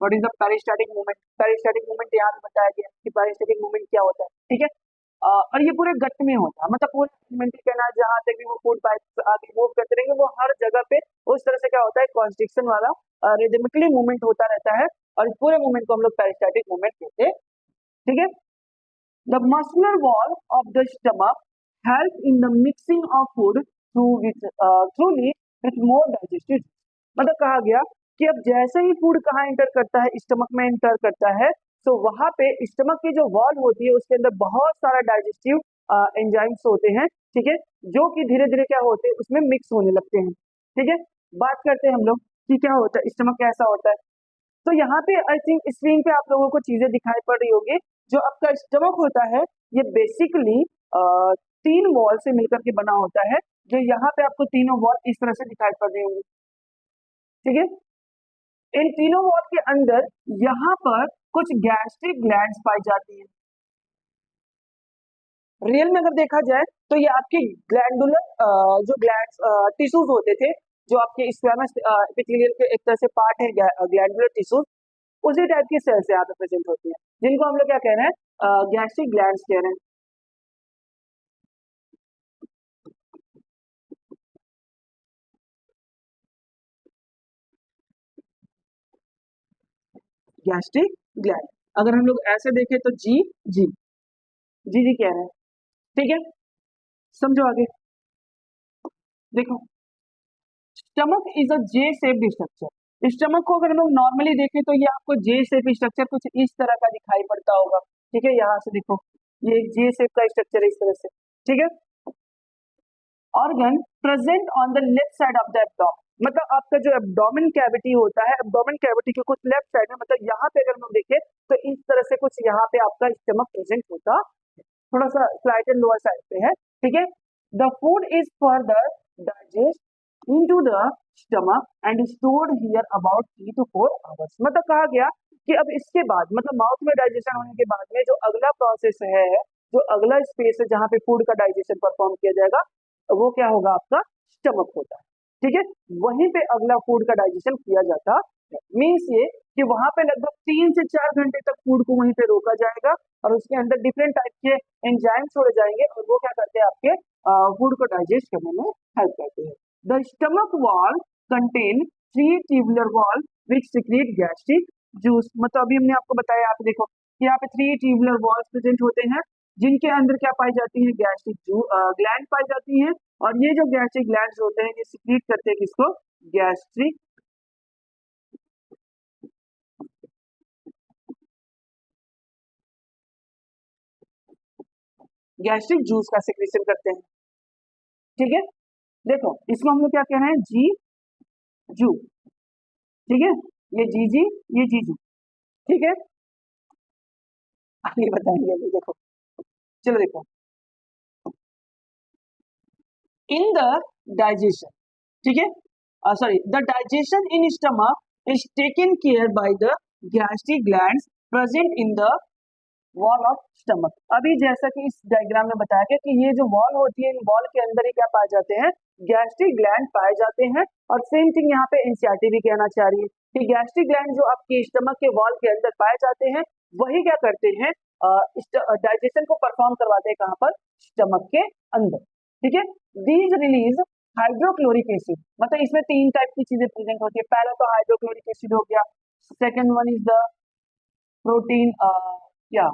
A: What is the peristaltic movement, peristaltic movement यहाँ पे बताया गया कि पेरिस्टेटिक मूवमेंट क्या होता है। ठीक है, और ये पूरे गट में होता है, मतलब पूरे एलिमेंट्री कैनाल जहाँ तक भी वो फूड पाइप आगे मूव करते रहेंगे, वो हर जगह पे उस तरह से क्या होता है, कॉन्स्ट्रिक्शन वाला रिदमिकली मूवमेंट होता रहता है, और इस पूरे मूवमेंट को हम लोग पेरिस्टेटिक मूवमेंट कहते हैं। ठीक है, the muscular wall of the stomach help in the mixing of food थ्रूली with more digestive, मतलब कहा गया कि अब जैसे ही फूड कहाँ एंटर करता है, स्टमक में एंटर करता है, तो वहां पे स्टमक की जो वॉल होती है उसके अंदर बहुत सारा डाइजेस्टिव एंजाइम्स होते हैं, ठीक है, जो कि धीरे धीरे क्या होते हैं, उसमें मिक्स होने लगते हैं। ठीक है, बात करते हैं हम लोग कि क्या होता है, स्टमक कैसा होता है। तो यहाँ पे आई थिंक स्क्रीन पे आप लोगों को चीजें दिखाई पड़ रही होगी। जो आपका स्टमक होता है, ये बेसिकली तीन वॉल से मिलकर के बना होता है, जो यहाँ पे आपको तीनों वॉल इस तरह से दिखाई पड़ रही होंगी। ठीक है, इन तीनों वॉल के अंदर यहाँ पर कुछ गैस्ट्रिक ग्लैंड्स पाई जाती हैं। रियल में अगर देखा जाए तो ये आपके ग्लैंडुलर जो ग्लैंड्स टिश्यूज होते थे, जो आपके स्क्वैमस एपिथेलियल के एक तरह से पार्ट है, ग्लैंडुलर टिश्यूज, उसी टाइप की सेल्स यहाँ पे प्रेजेंट होती है, जिनको हम लोग क्या कह रहे हैं, गैस्ट्रिक ग्लैंड्स कह रहे हैं। गैस्ट्रिक ग्लैंड, अगर हम लोग ऐसे देखें तो जी, जी, जी कह रहे हैं। ठीक है, समझो आगे। देखो, stomach is a J shape structure, stomach को अगर हम लोग नॉर्मली देखें तो ये आपको जे शेप स्ट्रक्चर कुछ इस तरह का दिखाई पड़ता होगा। ठीक है, यहाँ से देखो, ये एक जे शेप का स्ट्रक्चर है इस तरह से। ठीक है, organ present on the left side of the abdomen, मतलब आपका जो एब्डोमेन कैविटी होता है, एब्डोमेन कैविटी के कुछ लेफ्ट साइड में, मतलब यहाँ पे अगर हम देखें तो इस तरह से कुछ यहाँ पे आपका स्टमक प्रेजेंट होता, थोड़ा सा स्लाइट लोअर साइड पे है। ठीक है, the food is further digest into the stomach and stored here about 3 to 4 hours, मतलब कहा गया कि अब इसके बाद, मतलब माउथ में डाइजेशन होने के बाद में जो अगला प्रोसेस है, जो अगला स्पेस है जहाँ पे फूड का डाइजेशन परफॉर्म किया जाएगा, वो क्या होगा, आपका स्टमक होता है। ठीक है, वहीं पे अगला फूड का डाइजेशन किया जाता है। मीन्स ये कि वहां पे लगभग 3 से 4 घंटे तक फूड को वहीं पे रोका जाएगा, और उसके अंदर डिफरेंट टाइप के एंजाइम छोड़े जाएंगे, और वो क्या करते हैं, आपके फूड को डाइजेस्ट करने में हेल्प करते हैं। The stomach wall contain 3 tubular wall which secrete gastric juice, मतलब अभी हमने आपको बताया, आप देखो कि यहाँ पे 3 ट्यूबुलर वॉल्स प्रेजेंट होते हैं, जिनके अंदर क्या पाई जाती है, गैस्ट्रिक ग्लैंड पाई जाती है, और ये जो गैस्ट्रिक ग्लैंड्स होते हैं, ये सिक्रीट करते हैं किसको, गैस्ट्रिक गैस्ट्रिक जूस का सिक्रेशन करते हैं। ठीक है, देखो इसको हम लोग क्या कह रहे हैं, जी जू। ठीक है, ये जी जी, ये जी जू। ठीक है, आगे बताएंगे अभी, देखो चलो देखो, इन द डाइजेशन, ठीक है, sorry, the digestion in stomach is taken care by the gastric glands present in the wall of stomach. अभी जैसा कि इस डायग्राम में बताया गया कि ये जो वॉल होती है, इन वॉल के अंदर ही क्या पाए जाते हैं, गैस्ट्रिक ग्लैंड पाए जाते हैं। और सेम थिंग यहाँ पे एनसीईआरटी भी कहना चाह रही है कि गैस्ट्रिक ग्लैंड जो आपके स्टमक के वॉल के अंदर पाए जाते हैं, वही क्या करते हैं, डाइजेशन को परफॉर्म करवाते हैं कहाँ पर, स्टमक के अंदर, ठीक है। दीज रिलीज हाइड्रोक्लोरिक एसिड, मतलब इसमें तीन टाइप की चीजें प्रेजेंट होती है। पहला तो हाइड्रोक्लोरिक एसिड हो गया, second one is the protein, या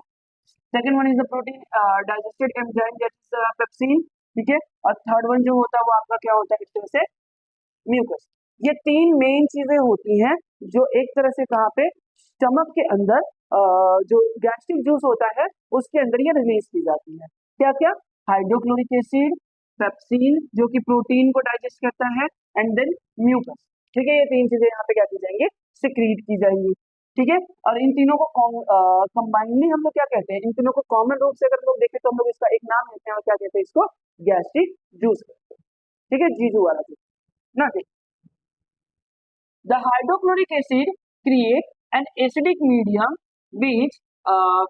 A: second one is the protein digested enzyme that is pepsin, ठीक है। और थर्ड वन जो होता है वो आपका क्या होता है, इस तरह से म्यूकस। ये तीन मेन चीजें होती हैं जो एक तरह से कहाँ पे, स्टमक के अंदर जो गैस्ट्रिक जूस होता है उसके अंदर ये रिलीज की जाती है। क्या क्या, हाइड्रोक्लोरिक एसिड, पेप्सिन जो कि प्रोटीन को डाइजेस्ट करता है, एंड देन म्यूकस, ठीक है। ये तीन चीजें यहाँ पे क्या की जाएंगी, सिक्रीट की जाएंगी, ठीक है। और इन तीनों को कंबाइनली हम लोग क्या कहते हैं, इन तीनों को कॉमन रूप से अगर हम लोग देखें तो हम लोग इसका एक नाम लेते हैं, और क्या कहते हैं इसको, गैस्ट्रिक जूस कहते हैं, ठीक है, जीजू वाला जूस ना। The hydrochloric acid create an acidic medium which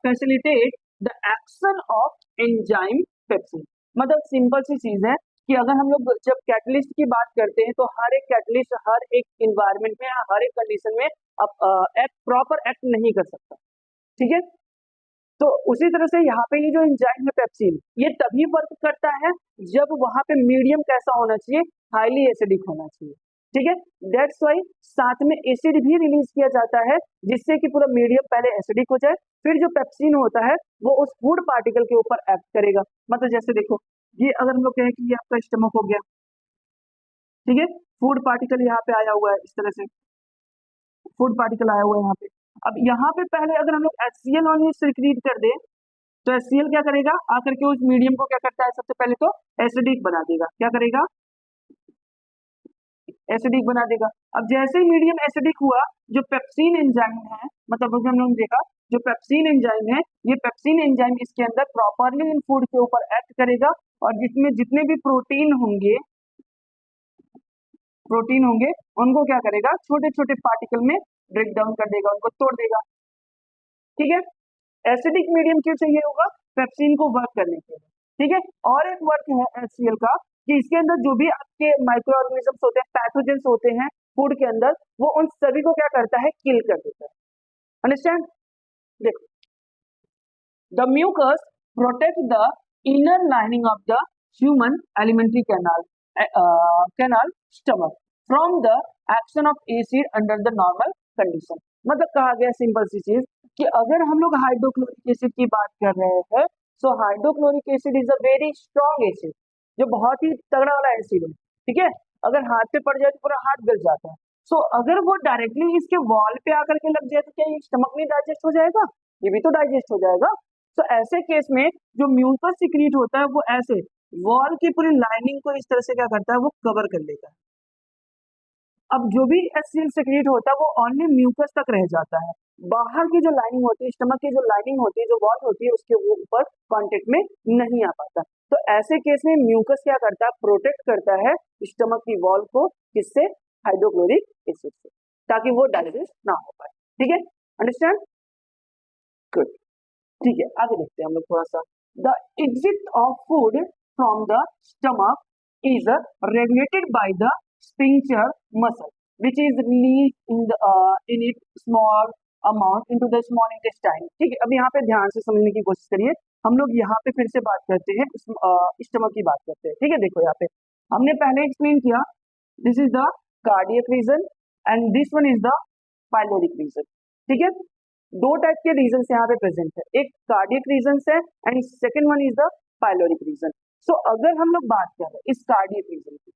A: facilitate the action of enzyme pepsin। मतलब सिंपल सी चीज है कि अगर हम लोग जब कैटलिस्ट की बात करते हैं तो हर एक कैटलिस्ट हर एक इन्वायरमेंट में, हर एक कंडीशन में एक प्रॉपर एक्ट नहीं कर सकता, ठीक है। तो उसी तरह से यहाँ पे ये जो एंजाइम है पेप्सिन, ये तभी वर्क करता है जब वहां पे मीडियम कैसा होना चाहिए, हाईली एसिडिक होना चाहिए, ठीक है। दैट्स वाई साथ में एसिड भी रिलीज किया जाता है जिससे कि पूरा मीडियम पहले एसिडिक हो जाए, फिर जो पेप्सिन होता है वो उस फूड पार्टिकल के ऊपर एक्ट करेगा। मतलब जैसे देखो, ये अगर हम लोग कहें कि ये आपका स्टमक हो गया, ठीक है, फूड पार्टिकल यहाँ पे आया हुआ है, इस तरह से फूड पार्टिकल आया हुआ है यहाँ पे। अब यहाँ पे पहले अगर हम लोग HCl ऑन सिक्रीट कर दे तो HCl क्या करेगा, आकर के उस मीडियम को क्या करता है, सबसे पहले तो एसिडिक बना देगा। क्या करेगा, एसिडिक बना देगा। अब जैसे ही मीडियम एसिडिक हुआ, जो पेप्सिन एंजाइम है, मतलब हम लोग देखा जो पेप्सिन एंजाइम है, ये पेप्सिन एंजाइम इसके अंदर प्रॉपरली इन फूड के ऊपर एक्ट करेगा, और जिसमें जितने भी प्रोटीन होंगे उनको क्या करेगा, छोटे छोटे पार्टिकल में ब्रेक डाउन कर देगा, उनको तोड़ देगा, ठीक है। एसिडिक मीडियम क्यों चाहिए होगा, पेप्सिन को वर्क करने के लिए, ठीक है। और एक वर्क है HCl का कि इसके अंदर जो भी आपके माइक्रो ऑर्गेनिजम्स होते हैं, पैथोजेंस होते हैं फूड के अंदर, वो उन सभी को क्या करता है, किल कर देता है। अंडरस्टैंड, देखो, the mucus protect the inner lining of the human alimentary canal stomach from the action of acid under the normal condition. मतलब कहा गया सिंपल सी चीज कि अगर हम लोग हाइड्रोक्लोरिक एसिड की बात कर रहे हैं, so hydrochloric acid is a very strong acid, जो बहुत ही तगड़ा वाला एसिड है, ठीक है। अगर हाथ पे पड़ जाए तो पूरा हाथ गल जाता है। सो अगर वो डायरेक्टली इसके वॉल पे आकर के लग जाए तो क्या ये स्टमक में डाइजेस्ट हो जाएगा, ये भी तो डाइजेस्ट हो जाएगा। तो ऐसे केस में जो म्यूकस सिक्रीट होता है वो ऐसे वॉल की पूरी लाइनिंग को इस तरह से क्या करता है, वो कवर कर लेता है। अब जो भी HCl सिक्रीट होता है वो ओनली म्यूकस तक रह जाता है, बाहर की जो लाइनिंग होती है, स्टमक की जो लाइनिंग होती है, जो वॉल होती है, उसके ऊपर कांटेक्ट में नहीं आ पाता। तो ऐसे केस में म्यूकस क्या करता है, प्रोटेक्ट करता है स्टमक की वॉल को, किससे, हाइड्रोक्लोरिक एसिड से, ताकि वो डाइजेस्ट ना हो पाए, ठीक है। अंडरस्टैंड, गुड, ठीक है। आगे देखते हैं हम लोग थोड़ा सा। The exit of food from the stomach is regulated by the sphincter muscle which is released in it small amount into the small intestine, ठीक है। अब यहाँ पे ध्यान से समझने की कोशिश करिए, हम लोग यहाँ पे फिर से बात करते हैं, स्टमक की बात करते हैं, ठीक है। देखो यहाँ पे हमने पहले एक्सप्लेन किया, this is the cardiac region and this one is the pyloric region, ठीक है। दो टाइप के रीजन यहाँ पे प्रेजेंट है, एक कार्डियक रीजन है and second one is the pyloric region. So अगर हम लोग बात कर रहे हैं इस कार्डियक रीजन की,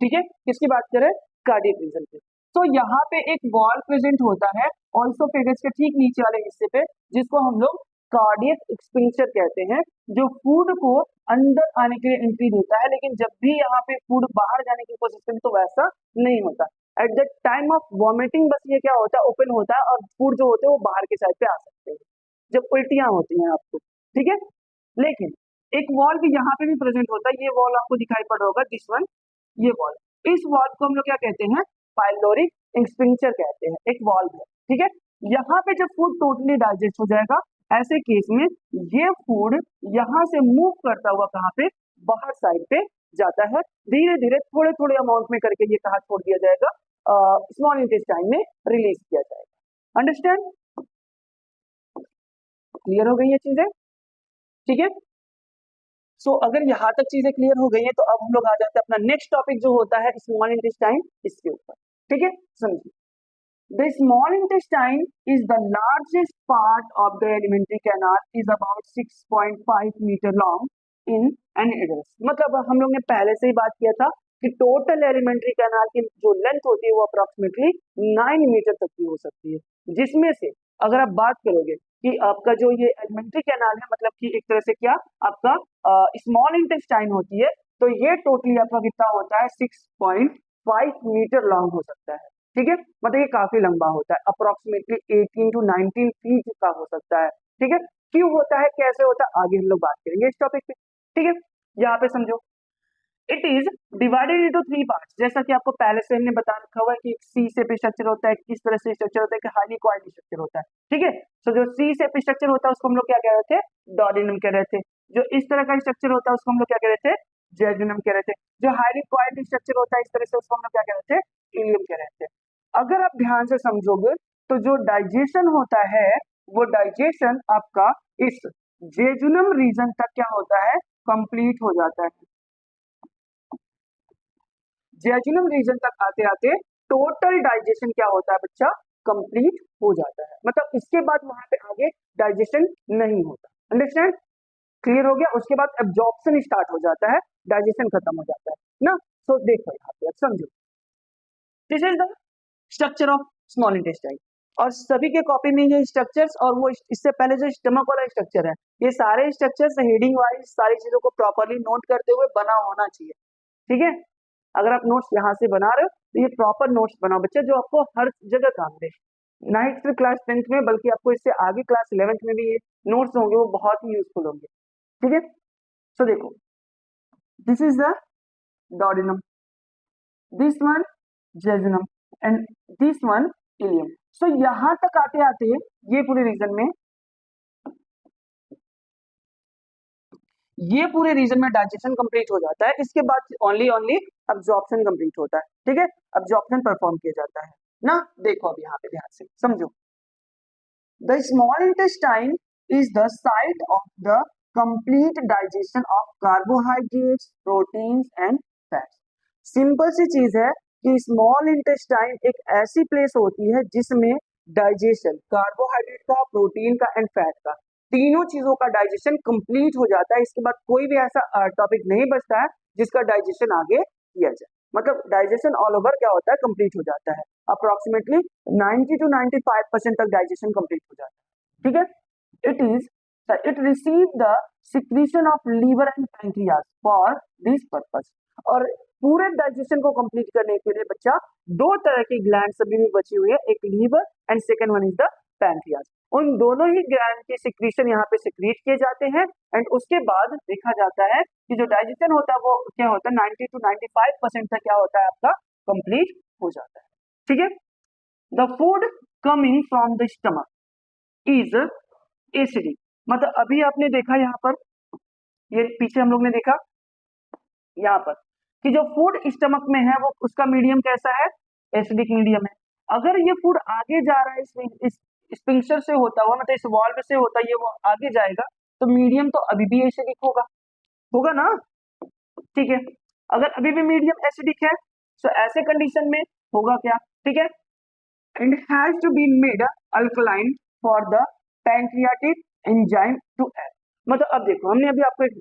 A: ठीक है, किसकी बात करें, कार्डियक रीजन की, तो यहाँ पे एक वॉल प्रेजेंट होता है ऑइसोफेगस के ठीक नीचे वाले हिस्से पे, जिसको हम लोग कार्डियक एक्सपेंचर कहते हैं, जो फूड को अंदर आने के लिए एंट्री देता है, लेकिन जब भी यहाँ पे फूड बाहर जाने की कोशिश करें तो वैसा नहीं होता। At the time of vomiting बस ये क्या होता है, ओपन होता है और फूड जो होते हैं वो बाहर के साइड पे आ सकते हैं जब उल्टियां होती हैं आपको, ठीक है। लेकिन एक वॉल भी यहाँ पे भी प्रेजेंट होता है, ये वॉल आपको दिखाई पड़ रहा होगा, दिस वन, ये वॉल, इस वॉल को हम लोग क्या कहते हैं, पाइलोरिक स्फिंक्टर कहते हैं, एक वॉल है, ठीक है। यहाँ पे जब फूड टोटली डाइजेस्ट हो जाएगा, ऐसे केस में ये फूड यहाँ से मूव करता हुआ कहाँ पे, बाहर साइड पे जाता है, धीरे धीरे थोड़े थोड़े अमाउंट में करके ये कहाँ छोड़ दिया जाएगा, स्मॉल इंटेस्टाइन में रिलीज किया जाएगा। अंडरस्टैंड, क्लियर हो गई ये चीजें, ठीक है। सो अगर यहाँ तक चीजें क्लियर हो गई है तो अब हम लोग आ जाते हैं अपना नेक्स्ट टॉपिक जो होता है स्मॉल इंटेस्टाइन, इसके ऊपर, ठीक है। समझिए, the small intestine is the largest part of the alimentary canal, is about 6.5 metre long in an adult. मतलब हम लोग ने पहले से ही बात किया था कि टोटल एलिमेंट्री कैनाल की जो लेंथ होती है वो अप्रोक्सीमेटली 9 मीटर तक की हो सकती है, जिसमें से अगर आप बात करोगे कि आपका जो ये एलिमेंट्री कैनाल है, मतलब कि एक तरह से क्या आपका स्मॉल इंटेस्टाइन होती है, तो ये टोटली आपका कितना होता है, 6.5 मीटर लॉन्ग हो सकता है, ठीक है। मतलब ये काफी लंबा होता है, अप्रोक्सीमेटली 18 to 19 फीट का हो सकता है, ठीक है। क्यों होता है, कैसे होता है, आगे हम लोग बात करेंगे इस टॉपिक पे, ठीक है। यहाँ पे समझो, it is divided into 3 parts, जैसा कि आपको पहले से हमने बता रखा हुआ है कि सी शेप स्ट्रक्चर होता है, किस तरह से स्ट्रक्चर होता है, कि हाईली कॉइल्ड स्ट्रक्चर होता है, ठीक है। तो जो सी शेप स्ट्रक्चर होता है उसको हम लोग क्या कह रहे थे, डोडेनम कह रहे थे। जो इस तरह का स्ट्रक्चर होता है उसको हम लोग क्या कह रहे थे, जेजुनम कह रहे थे। जो हाईली कॉइल्ड स्ट्रक्चर होता है इस तरह से उसको हम लोग क्या कह रहे थे, इलियम कह रहे थे। अगर आप ध्यान से समझोगे तो जो डाइजेशन होता है वो डाइजेशन आपका इस जेजुनम रीजन तक क्या होता है, कंप्लीट हो जाता है। जेजुनम रीजन तक आते आते टोटल डाइजेशन क्या होता है बच्चा, कंप्लीट हो जाता है। मतलब इसके बाद वहां पे आगे डाइजेशन नहीं होता। अंडरस्टैंड, क्लियर हो गया। उसके बाद एब्जॉर्प्शन स्टार्ट हो जाता है, डाइजेशन खत्म हो जाता है ना। सो देखो यहाँ पे अब समझो, this is the structure of small intestine, और सभी के कॉपी में ये स्ट्रक्चर्स और वो इससे पहले जो स्टमक वाला स्ट्रक्चर है, ये सारे स्ट्रक्चर्स हेडिंग वाइज सारी चीजों को प्रॉपरली नोट करते हुए बना होना चाहिए, ठीक है। अगर आप नोट्स यहाँ से बना रहे हो तो ये प्रॉपर नोट्स बनाओ बच्चे, जो आपको हर जगह काम दे, ना ही सिर्फ क्लास 10th में बल्कि आपको इससे आगे क्लास 11th में भी ये नोट्स होंगे, वो बहुत ही यूजफुल होंगे, ठीक है। सो देखो, this is the duodenum, this one jejunum and this one ileum. So यहाँ तक आते आते ये पूरे रीजन में, ये पूरे रीजन में डाइजेशन कंप्लीट हो जाता है। इसके बाद ओनली ओनली अब्जॉर्प्शन कंप्लीट होता है, ठीक है। अब्जॉर्प्शन परफॉर्म किया जाता है ना। देखो अब यहाँ पे ध्यान से समझो, the small intestine is the site of the complete digestion of carbohydrates, proteins and fats. Simple सी चीज है कि स्मॉल इंटेस्टाइन एक ऐसी प्लेस होती है जिसमें डाइजेशन कार्बोहाइड्रेट का, प्रोटीन का एंड फैट का, तीनों चीजों का डाइजेशन कंप्लीट हो जाता है। इसके बाद कोई भी ऐसा टॉपिक नहीं बचता है जिसका डाइजेशन आगे किया जाए। मतलब डाइजेशन ऑल ओवर क्या होता है, कंप्लीट हो जाता है। अप्रोक्सीमेटली 90 to 95% तक डाइजेशन कंप्लीट हो जाता है, ठीक है। It receive the secretion of liver and pancreas for this purpose. और पूरे डाइजेशन को कंप्लीट करने के लिए बच्चा दो तरह की ग्लैंड अभी भी बची हुई है, एक liver and second one is the pancreas. उन दोनों ही ग्लैंड की सिक्रीशन यहाँ पे सिक्रीट किए जाते हैं, एंड उसके बाद देखा जाता है कि जो डाइजेशन होता है वो क्या होता है, 90 to 95% तक क्या होता है आपका, कंप्लीट हो जाता है, ठीक है। The food coming from the stomach is acidic. मतलब अभी आपने देखा यहाँ पर, ये पीछे हम लोग ने देखा यहाँ पर कि जो फूड स्टमक में है वो उसका मीडियम कैसा है, एसिडिक मीडियम है। अगर ये फूड आगे जा रहा है इस स्पिंक्चर से होता हुआ, मतलब इस वाल्व से होता है, ये वो आगे जाएगा तो मीडियम तो अभी भी एसिडिक होगा, होगा ना, ठीक है। अगर अभी भी मीडियम एसिडिक है तो ऐसे कंडीशन में होगा क्या, ठीक है, and has to be made alkaline for the pancreatic enzyme to act। मतलब अब देखो, हमने अभी आपको एक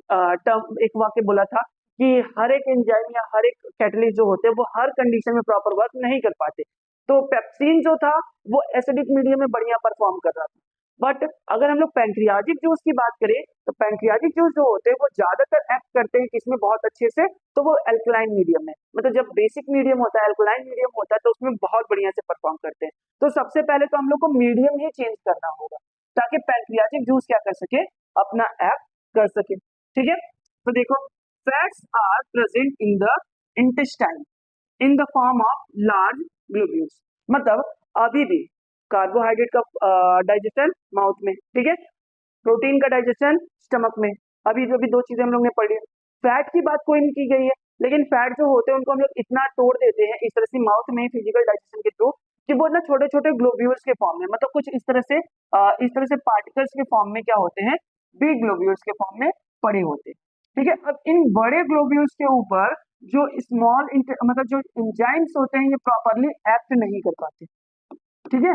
A: टर्म, एक वाक्य बोला था कि हर एक एंजाइम या हर एक कैटलिस्ट जो होते हैं वो हर कंडीशन में प्रॉपर वर्क नहीं कर पाते। तो पेप्सिन जो था वो एसिडिक मीडियम में बढ़िया परफॉर्म कर रहा था, बट अगर हम लोग पैंक्रियाटिक जूस की बात करें तो पैंक्रियाटिक जूस जो होते हैं वो ज्यादातर एक्ट करते हैं किसमें, बहुत अच्छे से, तो वो एल्कलाइन मीडियम में। मतलब जब बेसिक मीडियम होता है, एल्कलाइन मीडियम होता है, तो उसमें बहुत बढ़िया से परफॉर्म करते हैं। तो सबसे पहले तो हम लोग को मीडियम ही चेंज करना होगा ताकि पैंक्रियाटिक जूस क्या कर सके, अपना एक्ट कर सके। ठीक है, तो देखो fats are present in the intestine in the form of large globules. मतलब अभी भी कार्बोहाइड्रेट का डाइजेशन माउथ में, ठीक है, प्रोटीन का डाइजेशन स्टमक में। अभी जो भी दो चीजें हम लोग ने पढ़ी है। फैट की बात कोई नहीं की गई है, लेकिन फैट जो होते हैं उनको हम लोग इतना तोड़ देते हैं इस तरह से माउथ में फिजिकल डाइजेशन के थ्रू कि वो ना छोटे छोटे ग्लोब्यूल्स के फॉर्म में, मतलब कुछ इस तरह से पार्टिकल्स के फॉर्म में क्या होते हैं, बिग ग्लोब्यूल्स के फॉर्म में पड़े होते हैं। ठीक है, अब इन बड़े ग्लोब्यूल्स के ऊपर जो स्मॉल मतलब जो एंजाइम्स होते हैं ये प्रॉपरली एक्ट नहीं कर पाते। ठीक है,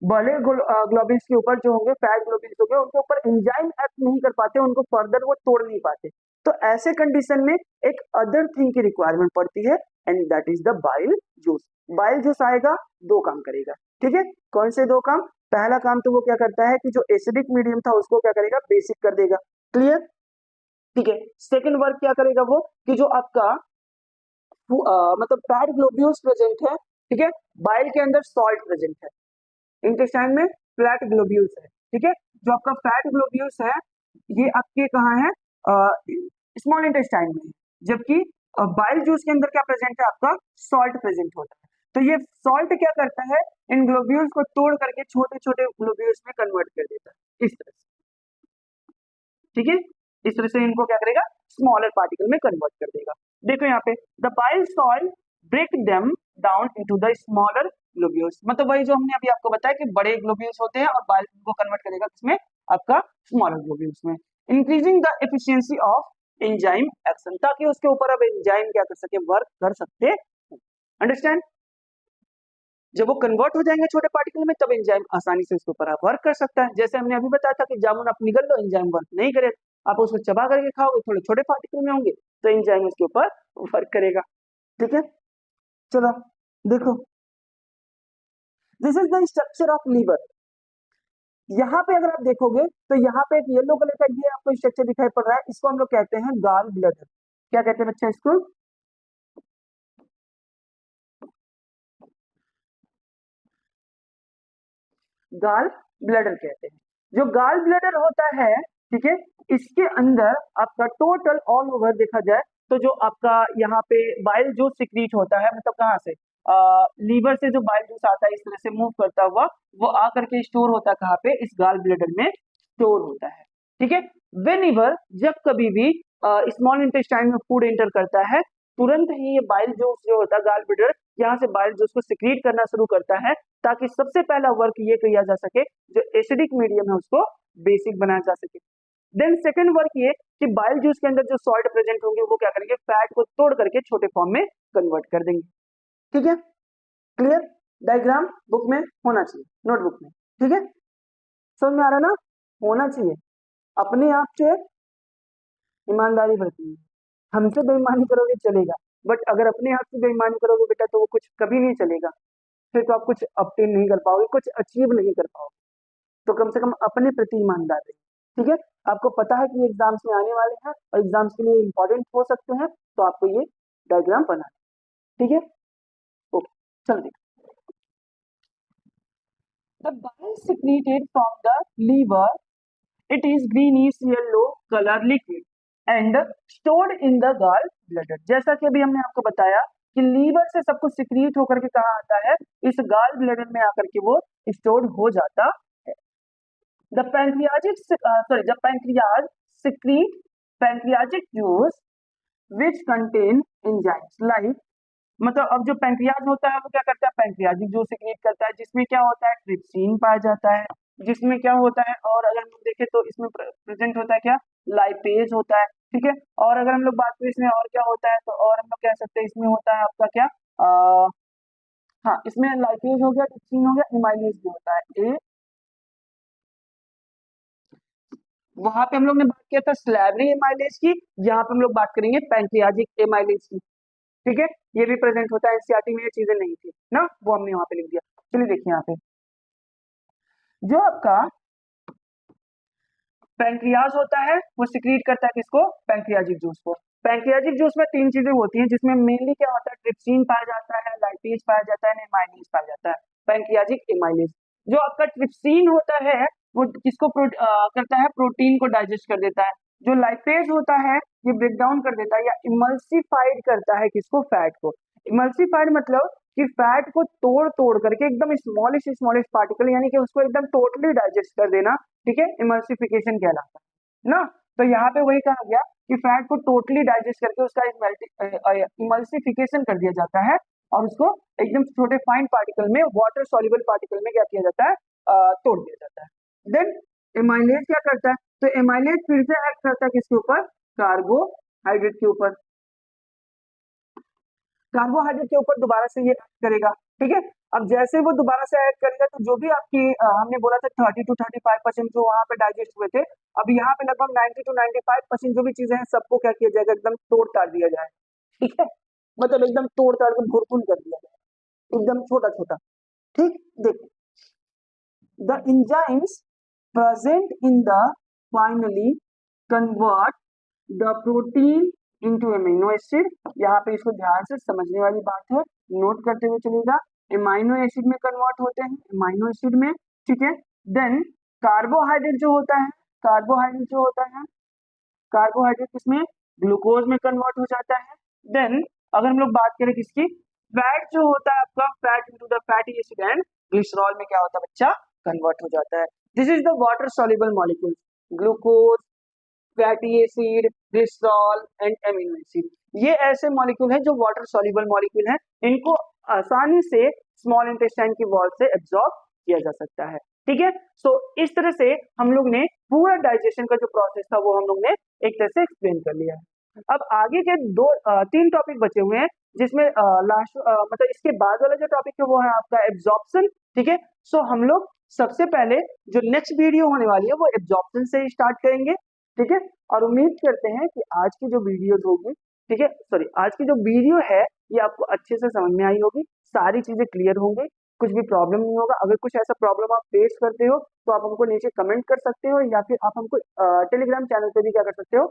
A: बड़े ग्लोब्यूल्स के ऊपर जो होंगे, फैट ग्लोब्यूल्स होंगे, उनके ऊपर एंजाइम एक्ट नहीं कर पाते, उनको फर्दर वो तोड़ नहीं पाते। तो ऐसे कंडीशन में एक अदर थिंग की रिक्वायरमेंट पड़ती है, and that is the bile juice. Bile juice आएगा, दो काम करेगा। ठीक है, कौन से दो काम? पहला काम तो वो क्या करता है कि जो एसिडिक मीडियम था उसको क्या करेगा, बेसिक कर देगा। क्लियर? ठीक है, सेकेंड वर्क क्या करेगा वो कि जो आपका मतलब फैट ग्लोब्यूल्स प्रेजेंट है, ठीक है, बाइल के अंदर सॉल्ट प्रेजेंट है, इंटेस्टाइन में फ्लैट ग्लोब्यूल्स है। ठीक है, जो आपका फैट ग्लोब्यूल्स है ये आपके कहाँ है, स्मॉल इंटेस्टाइन में है, जबकि बाइल जूस के अंदर क्या प्रेजेंट है, आपका सॉल्ट प्रेजेंट होता है। तो ये सॉल्ट क्या करता है, इन ग्लोब्यूल्स को तोड़ करके छोटे छोटे ग्लोब्यूल्स में कन्वर्ट कर देता है इस तरह से। ठीक है, इस तरह से इनको क्या करेगा, स्मॉलर पार्टिकल में कन्वर्ट कर देगा। देखो यहाँ पे the bile salt break them down into the smaller globules. मतलब वही जो हमने अभी आपको बताया कि बड़े ग्लोब्यूल्स होते हैं और बाइल को कन्वर्ट करेगा किसमें, आपका स्मॉलर ग्लोब्यूल्स में, increasing the efficiency of enzyme action, ताकि उसके ऊपर अब एंजाइम क्या कर सके, वर्क कर सकते। अंडरस्टैंड? जब वो कन्वर्ट हो जाएंगे छोटे पार्टिकल में तब एंजाइम आसानी से उसके ऊपर वर्क कर सकता है। जैसे हमने अभी बताया था कि जामुन आप निगल लो, एंजाइम वर्क नहीं करेगा। आप उसको चबा करके खाओगे, थोड़े छोटे पार्टिकल में होंगे तो एंजाइम उसके ऊपर वर्क करेगा। ठीक है, चलो देखो, this is the structure of liver. यहाँ पे अगर आप देखोगे तो यहाँ पे एक येलो कलर का ये आपको स्ट्रक्चर दिखाई पड़ रहा है, इसको हम लोग कहते हैं गाल ब्लैडर। क्या कहते हैं बच्चा इसको? गाल ब्लैडर कहते हैं। जो गाल ब्लैडर होता है, ठीक है, इसके अंदर आपका टोटल ऑल ओवर देखा जाए तो जो आपका यहाँ पे बाइल जूस सिक्रीट होता है, मतलब कहाँ से, लीवर से जो बाइल जूस आता है इस तरह से मूव करता हुआ, वो आकर के स्टोर होता है कहाँ पे, इस गाल ब्लैडर में स्टोर होता है। ठीक है, वेनिवर जब कभी भी स्मॉल इंटेस्टाइन में फूड एंटर करता है, तुरंत ही ये बाइल जूस जो होता है, गाल ब्लैडर यहाँ से बाइल जूस को सिक्रीट करना शुरू करता है, ताकि सबसे पहला वर्क ये किया जा सके, जो एसिडिक मीडियम है उसको बेसिक बनाया जा सके। देन सेकंड वर्क ये कि बाइल जूस के अंदर जो सॉल्ट प्रेजेंट होंगे वो क्या करेंगे, फैट को तोड़ करके छोटे फॉर्म में कन्वर्ट कर देंगे। ठीक है, क्लियर? डायग्राम बुक में होना चाहिए, नोटबुक में। ठीक है, समझ में आ रहा है ना? होना चाहिए। अपने आप से ईमानदारी बरतनी है। हमसे बेईमानी करोगे चलेगा, बट अगर अपने आप से बेईमानी करोगे बेटा तो वो कुछ कभी नहीं चलेगा, फिर तो आप कुछ ऑब्टेन नहीं कर पाओगे, कुछ अचीव नहीं कर पाओगे। तो कम से कम अपने प्रति ईमानदार रहिए। ठीक है, आपको पता है कि एग्जाम्स में आने वाले हैं और एग्जाम्स के लिए इंपॉर्टेंट हो सकते हैं, तो आपको ये डायग्राम बनाना है। ठीक है, ओके, चल देखो। The bile secreted from the liver, it is greenish yellow color liquid and stored in the gall bladder। जैसा कि अभी हमने आपको बताया कि लीवर से सब कुछ सिक्रीट होकर के कहाँ आता है, इस गाल ब्लैडर में आकर के वो स्टोर हो जाता है। The pancreatic sorry the pancreas secrete pancreatic juice which contain enzymes like, मतलब अब जो पैंक्रियाज होता है वो क्या करता है, पैंक्रियाजिक जूस सिक्रीट करता है, जिसमें क्या होता है, ट्रिप्सिन पाया जाता है, जिसमें क्या होता है, और अगर हम लोग देखें तो इसमें प्रेजेंट होता है क्या, लाइपेज होता है। ठीक है, और अगर हम लोग बात करें इसमें और क्या होता है, तो और हम लोग कह सकते हैं इसमें होता है आपका क्या, हाँ, इसमें लाइपेज हो गया, ट्रिप्सिन हो गया, एमाइलेज भी होता है। वहां पे हम लोग ने बात किया था स्लैवरी एमाइलेज की, यहाँ पे हम लोग बात करेंगे पैंक्रियाजिक एमाइलेज की। ठीक है, ये भी प्रेजेंट होता है, एनसीईआरटी में ये चीजें नहीं थी ना, वो हमने वहां पे लिख दिया। चलिए देखिए यहाँ पे जो आपका पैंक्रियाज होता है वो सिक्रीट करता है किसको, पैंक्रियाजिक जूस को। पैंक्रियाजिक जूस में तीन चीजें होती हैं, जिसमें मेनली क्या होता है, ट्रिप्सिन पाया जाता है, लाइपेज पाया जाता है, एमाइलेज पाया जाता है, पैंक्रियाजिक एमाइलेज। जो आपका ट्रिप्सिन होता है वो किसको करता है, प्रोटीन को डाइजेस्ट कर देता है, जो लाइपेज होता है ये ब्रेक डाउन कर देता है या इमल्सिफाइड करता है किसको, फैट को। इमल्सिफाइड मतलब कि फैट को तोड़ तोड़ करके एकदम स्मॉलेस्ट पार्टिकल, यानी कि उसको एकदम टोटली डाइजेस्ट कर देना, ठीक है, इमल्सिफिकेशन कहलाता है ना। तो यहाँ पे वही कहा गया कि फैट को टोटली डाइजेस्ट करके उसका इमल्सिफिकेशन कर दिया जाता है और उसको एकदम छोटे फाइन पार्टिकल में, वाटर सॉल्युबल पार्टिकल में क्या किया जाता है, तोड़ दिया जाता है। देन एमाइलेज क्या करता है, तो एमाइलेज फिर से एक्ट करता है किसके ऊपर, कार्बोहाइड्रेट के ऊपर। कार्बोहाइड्रेट के ऊपर दोबारा से ये एक्ट करेगा, ठीक है। अब जैसे वो दोबारा से ऐड करेगा तो जो भी आपकी हमने बोला था 30 to 35% जो वहां पे डाइजेस्ट हुए थे, अब यहाँ पे लगभग 90 to 95% जो भी चीजें हैं सबको क्या किया जाएगा, एकदम तोड़ ताड़ दिया जाए, ठीक है, मतलब एकदम तोड़ ताड़ के भूरभूर कर दिया जाए, एकदम छोटा छोटा, ठीक। देखो, the enzymes present in the finally convert the protein into amino acid। यहाँ पे इसको ध्यान से समझने वाली बात है, नोट करते हुए चलेगा। एमाइनो एसिड में कन्वर्ट होते हैं, एमाइनो एसिड में, ठीक है। देन कार्बोहाइड्रेट जो होता है, कार्बोहाइड्रेट जो होता है, कार्बोहाइड्रेट किसमें, ग्लूकोज में कन्वर्ट हो जाता है। देन अगर हम लोग बात करें किसकी, फैट जो होता है आपका, fat into the fatty acid and glycerol में क्या होता है बच्चा, कन्वर्ट हो जाता है। This is the water soluble molecule, glucose, fatty acid, glycerol and amino acid, ये ऐसे मॉलिक्यूल हैं जो वाटर सॉल्युबल मॉलिक्यूल हैं, इनको आसानी से स्मॉल इंटेस्टाइन की वॉल से एब्जॉर्ब किया जा सकता है, ठीक है। सो इस तरह से हम लोग ने पूरा डाइजेशन का जो प्रोसेस था वो हम लोग ने एक तरह से एक्सप्लेन कर लिया है। अब आगे के तीन टॉपिक बचे हुए हैं, जिसमें लास्ट मतलब इसके बाद वाला जो टॉपिक है वो है आपका एब्जॉर्प्शन, ठीक है। सो हम लोग सबसे पहले जो नेक्स्ट वीडियो होने वाली है वो एब्जॉर्प्शन से ही स्टार्ट करेंगे, ठीक है। और उम्मीद करते हैं कि आज की जो वीडियो होगी, ठीक है, सॉरी, आज की जो वीडियो है ये आपको अच्छे से समझ में आई होगी, सारी चीजें क्लियर होंगी, कुछ भी प्रॉब्लम नहीं होगा। अगर कुछ ऐसा प्रॉब्लम आप फेस करते हो तो आप हमको नीचे कमेंट कर सकते हो, या फिर आप हमको टेलीग्राम चैनल पे भी क्या कर सकते हो,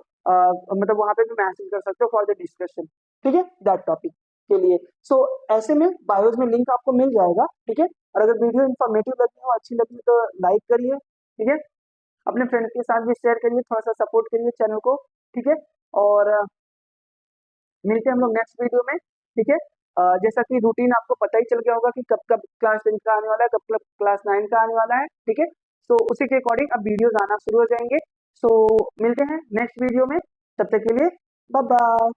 A: मतलब वहां पे भी मैसेज कर सकते हो फॉर द डिस्कशन, ठीक है, दैट टॉपिक के लिए। सो ऐसे में बायोज में लिंक आपको मिल जाएगा, ठीक है। और अगर वीडियो इन्फॉर्मेटिव लगी हो, अच्छी लगी तो लाइक करिए, ठीक है, अपने फ्रेंड्स के साथ भी शेयर करिए, थोड़ा सा सपोर्ट करिए चैनल को, ठीक है। और मिलते हैं हम लोग नेक्स्ट वीडियो में, ठीक है। जैसा कि रूटीन आपको पता ही चल गया होगा कि कब कब क्लास 10 का आने वाला है, कब कब क्लास 9 का आने वाला है, ठीक है। तो उसी के अकॉर्डिंग अब वीडियोज आना शुरू हो जाएंगे। सो मिलते हैं नेक्स्ट वीडियो में, तब तक के लिए बाय बाय।